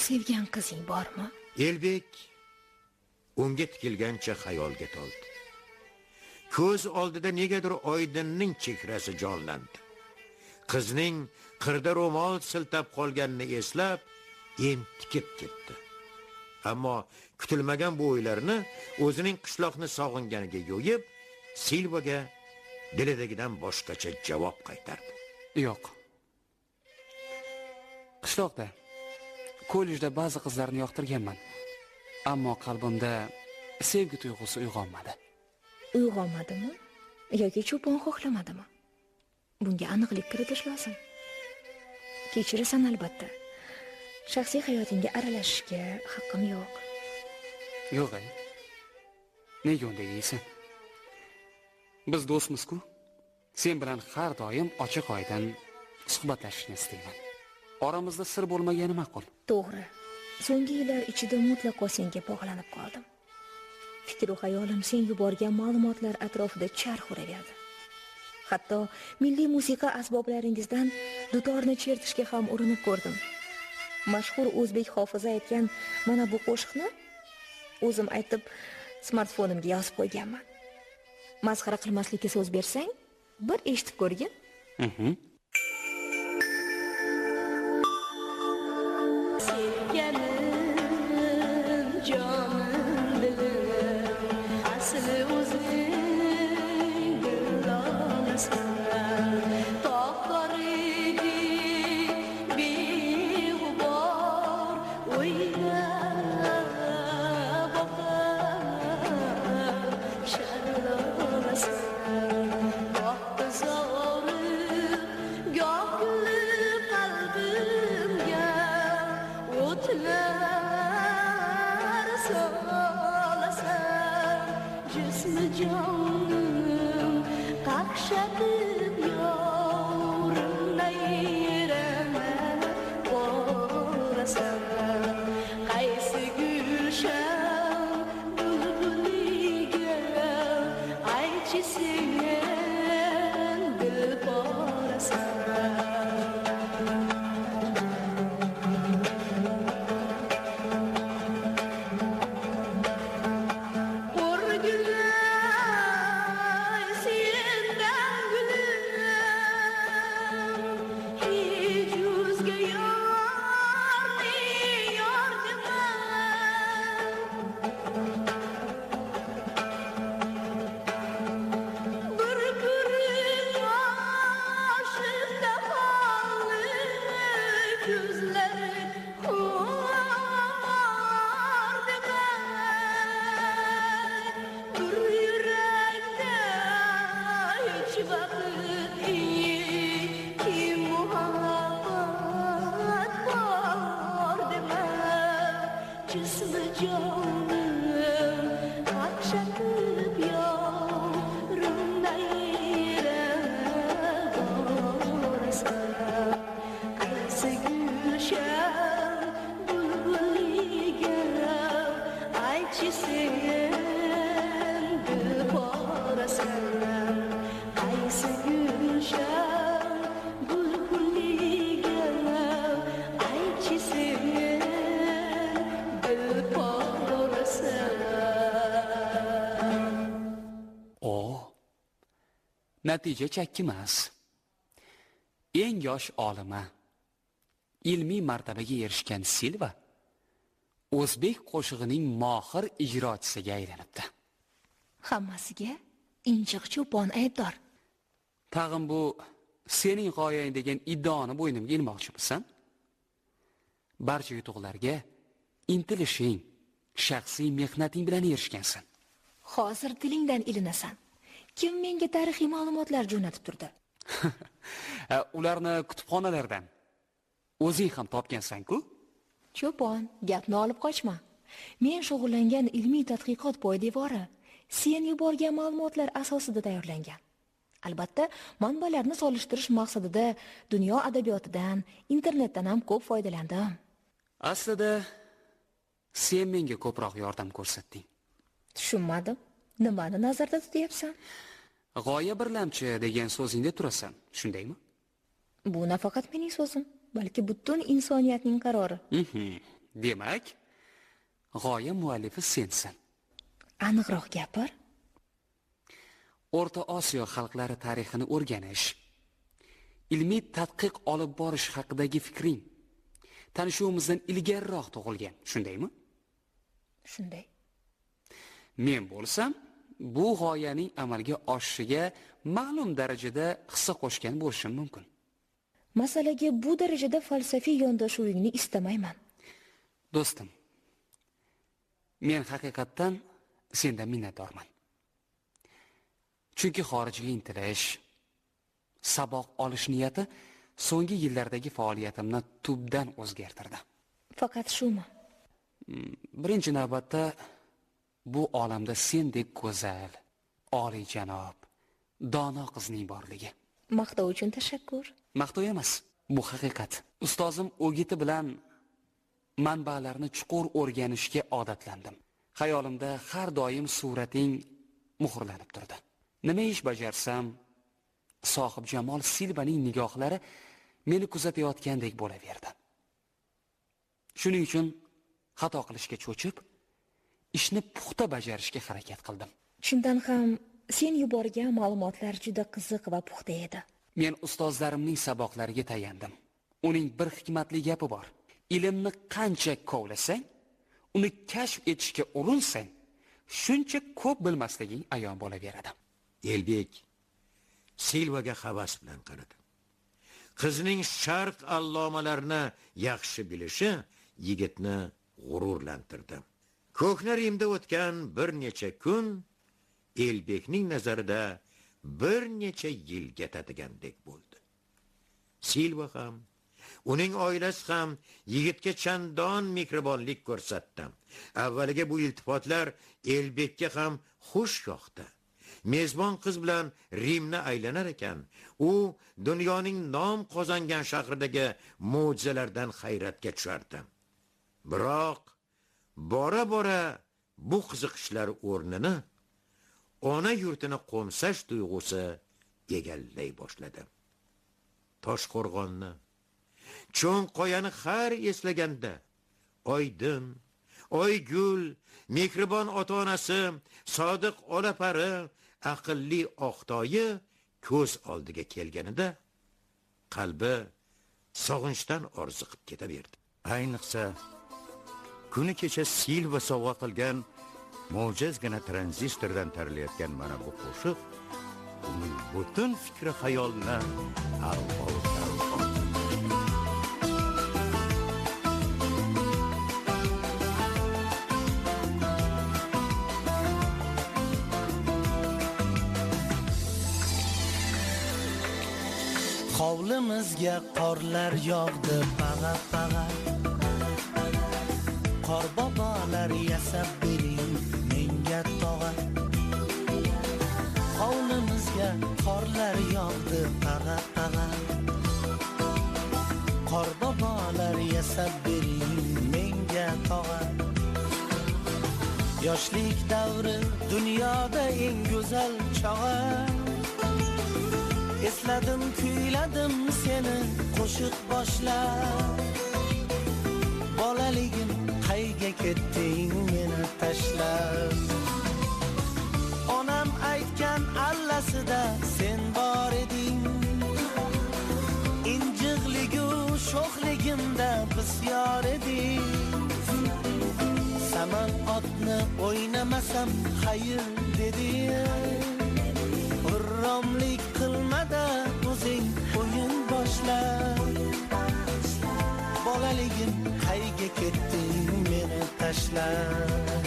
Sevgan qizing bormi? Elbek unga tikilgancha xayolga toldi. Ko'z oldida negadir Oydinning chehrasi jonlandi. Qizning qirda ro'mol siltab qolganini eslab, entikib ketdi. Ammo kutilmagan bu o'ylarni o'zining qishloqni sog'inganiga yo'yib, Silvaga dilidagidan boshqacha javob qaytardi. Yo'q. Qishloqda, kollejda ba'zi qizlarni yoqtirganman. Ammo qalbimda sevgi tuyg'usi uyg'onmadi. Uyg'onmadimi? Yoki Cho'pon xohlamadimi? Bunga aniqlik kiritish lozim. Kechirasan albatta. Shaxsiy hayotingga aralashishga haqqim yo'q. Yo'q. Nega unday deysan? Biz do'stmiz-ku. Sen bilan har doim ochiq-oydin suhbatlashishni istayman. Oramizda sir bo'lmagani ma'qul. To'g'ri. So'nggi yillar ichida mutlaqo senga bog'lanib qoldim. Fikr va xayolim sen yuborgan ma'lumotlar atrofida charx uraverdi. Hatto milliy musiqa asboblaringizdan dutorni chertishga ham urinib ko'rdim. Mashhur o'zbek hofizi aytgan mana bu qo'shiqni o'zim aytib smartfonimga yozib qo'yganman. Masxara qilmaslikka so'z bersang, bir eshitib ko'rgin. Sevganim, jonim, dilim, asli o'zing bilolasan. Toqorigi beg'ubor o'ylab boqar. jonim qaqshatib yorimda yeraman borasan qaysi gulshan bulbuliga aytchi sen dil borasan Natija chakkimas. Eng yosh olima, ilmiy martabaga erishgan Silva o'zbek qo'shig'ining mohir ijrochisiga aylanibdi. Hammasiga injiq cho'pon aybdor. Tag'in bu sening g'oyang degan iddoni bo'ynimga ilmoqchimisan? Barcha yutuqlarga intilishing, shaxsiy mehnating bilan erishgansan. Hozir tilingdan ilinasan. Kim menga tarixiy ma'lumotlar jo'natib turdi? Ularni kutubxonalardan o'zing ham topgansan-ku? Cho'pon, gapni olib qochma. Men shug'ullangan ilmiy tadqiqot poydevori sen yuborgan ma'lumotlar asosida tayyorlangan. Albatta, manbalarni solishtirish maqsadida dunyo adabiyotidan, internetdan ham ko'p foydalandim. Aslida sen menga ko'proq yordam ko'rsatding. Tushunmadim. Nimani nazarda tutyapsan? G'oya birlamchi degan so'zingda turasan, shundaymi? Bu nafaqat mening so'zim, balki butun insoniyatning qarori. Demak, g'oya muallifi sensan. Aniqroq gapir. O'rta Osiyo xalqlari tarixini o'rganish, ilmiy tadqiq olib borish haqidagi fikring tanishuvimizdan ilgariroq tug'ilgan, shundaymi? Shunday. Men bo'lsam, bu g'oyaning amalga oshishiga ma'lum darajada hissa qo'shgan bo'lishim mumkin. Masalaga bu darajada falsafiy yondashuvingni istamayman. Do'stim, men haqiqatdan sendan minnatdorman. Chunki xorijga intilish, saboq olish niyati so'nggi yillardagi faoliyatimni tubdan o'zgartirdi. Faqat shumi? Birinchi navbatda bu olamda sendek go'zal, oliyjanob, dono qizning borligi. Maqtov uchun tashakkur. Maqtov emas, bu haqiqat. Ustozim O'giti bilan manbalarni chuqur o'rganishga odatlandim. Xayolimda har doim surating muhrlanib turdi. Nima ish bajarsam, sohib Jamol Silvaning nigohlari meni kuzatayotgandek bo'laverdi. Shuning uchun xato qilishga cho'chib, ishni puxta bajarishga harakat qildim. Chindan ham sen yuborgan ma'lumotlar juda qiziq va puxta edi. Men ustozlarimning saboqlariga tayandim. Uning bir hikmatli gapi bor. Ilmni qancha kovlasang, uni kashf etishga urinsang, shuncha ko'p bilmasliging ayon bo'laveradi. Elbek Silvaga havas bilan qaradi. Qizning sharq allomalarini yaxshi bilishi yigitni g'ururlantirdi. Ko'hna Rimda o'tgan bir necha kun Elbekning nazarida bir necha yilga tatigandek bo'ldi. Silva ham, uning oilasi ham yigitga chandon mehribonlik ko'rsatdi. Avvaliga bu iltifotlar Elbekka ham xush yoqdi. mezbon qiz bilan Rimni aylanar ekan. U dunyoning nom qozongan shahridagi mo'jizalardan hayratga tushardi. Biroq bora-bora bu qiziqishlar o'rnini ona yurtini qo'msash tuyg'usi egallay boshladi. Toshqo'rg'onni, cho'ng qoyani har eslaganda Oydin, Oygul, mehribon ota-onasi, sodiq olapari, aqlli Oqtoyi ko'z oldiga kelganida qalbi sog'inchdan orziqib ketaverdi. Ayniqsa kuni kecha Silva sovg'a qilgan mo'jizgina tranzistordan tarilayotgan mana bu qo'shiq uning butun fikri xayolini al-oldan Hovlimizga qorlar yog'di pag'a-pag'a. Qor bobolar yasab bering menga tog'a. Hovlimizga qorlar yog'di pag'a-pag'a. Qor bobolar yasab bering menga tog'a. Yoshlik davri dunyoda eng go'zal chog'a. Esladim, kuyladim seni qo'shiq boshlab. Bolaligim qayga ketding meni tashlab. Onam aytgan allasida sen bor eding. Injiqligu sho'xligimda bisyor eding. Saman otni o'ynamasam xayr deding. G'irromlik qilmada o'zing o'yin boshla. Bolaligim qayga ketding meni tashlab.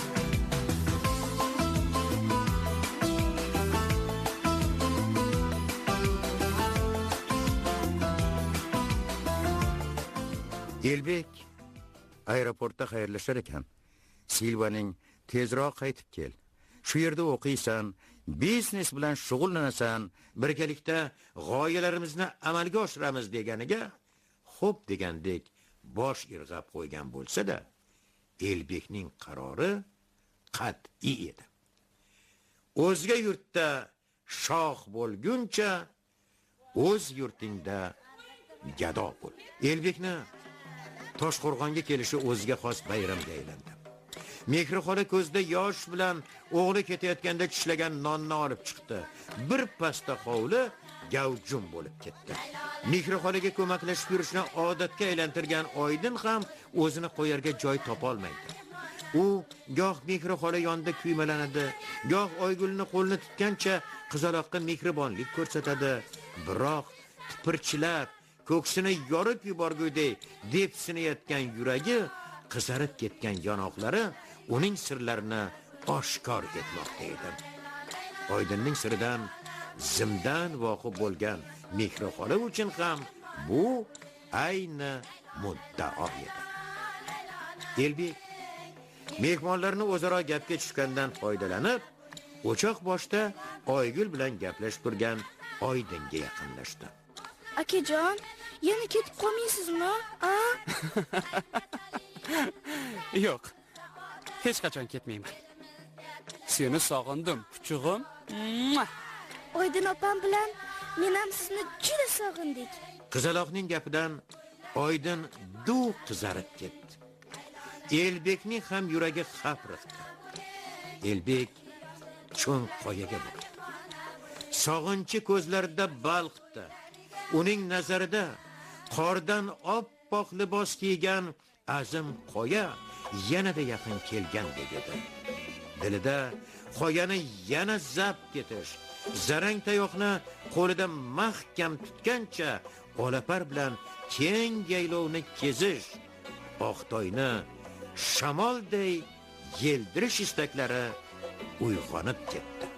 Elbek aeroportda xayrlashar ekan. Silvaning tezroq qaytib kel. Shu yerda o'qiysan, biznes bilan shug'ullanasan, birgalikda g'oyalarimizni amalga oshiramiz deganiga xo'p degandek bosh irg'ab qo'ygan bo'lsa-da, Elbekning qarori qat'iy edi. O'zga yurtda shoh bo'lguncha, o'z yurtingda gado bo'l. Elbekni Toshqo'rg'onga kelishi o'ziga xos bayramga aylandi. Mehrixola ko'zda yosh bilan o'g'li ketayotganda tishlagan nonni olib chiqdi. Bir pasta hovli gavjum bo'lib ketdi. Mehrixolaga ko'maklashib yurishni odatga aylantirgan Oydin ham o'zini qo'yarga joy topolmaydi. U goh Mehrixola yonida kuymalanadi, goh Oygulni qo'lini tutgancha qizaloqqa mehribonlik ko'rsatadi. Biroq tipirchilab, ko'ksini yorib yuborgudek depsinayotgan yuragi, qizarib ketgan yonoqlari uning sirlarini oshkor etmoqda edi. Oydinning siridan zimdan voqif bo'lgan Mehrixola uchun ham bu ayni muddao edi. Elbek mehmonlarni o'zaro gapga tushgandan foydalanib, o'choq boshda Oygul bilan gaplashib turgan Oydinga yaqinlashdi. Akajon, yana ketib qolmaysizmi? Yo'q. Hech qachon ketmayman. Seni sog'indim, kuchug'im. Oydin opam bilan men ham sizni juda sog'indik. Qizaloqning gapidan Oydin duv qizarib ketdi. Elbekning ham yuragi xapriqdi. Elbek cho'ng qoyaga bordi. Sog'inchi ko'zlarida balqdi. Uning nazarida qordan oppoq libos kiygan azim qoya yanada yaqin kelgandek edi. Dilida qoyani yana zabt ketish, zarang tayoqni qo'lida mahkam tutgancha olapar bilan keng yaylovni kezish, Oqtoyni shamolday yeldirish istaklari uyg'onib ketdi.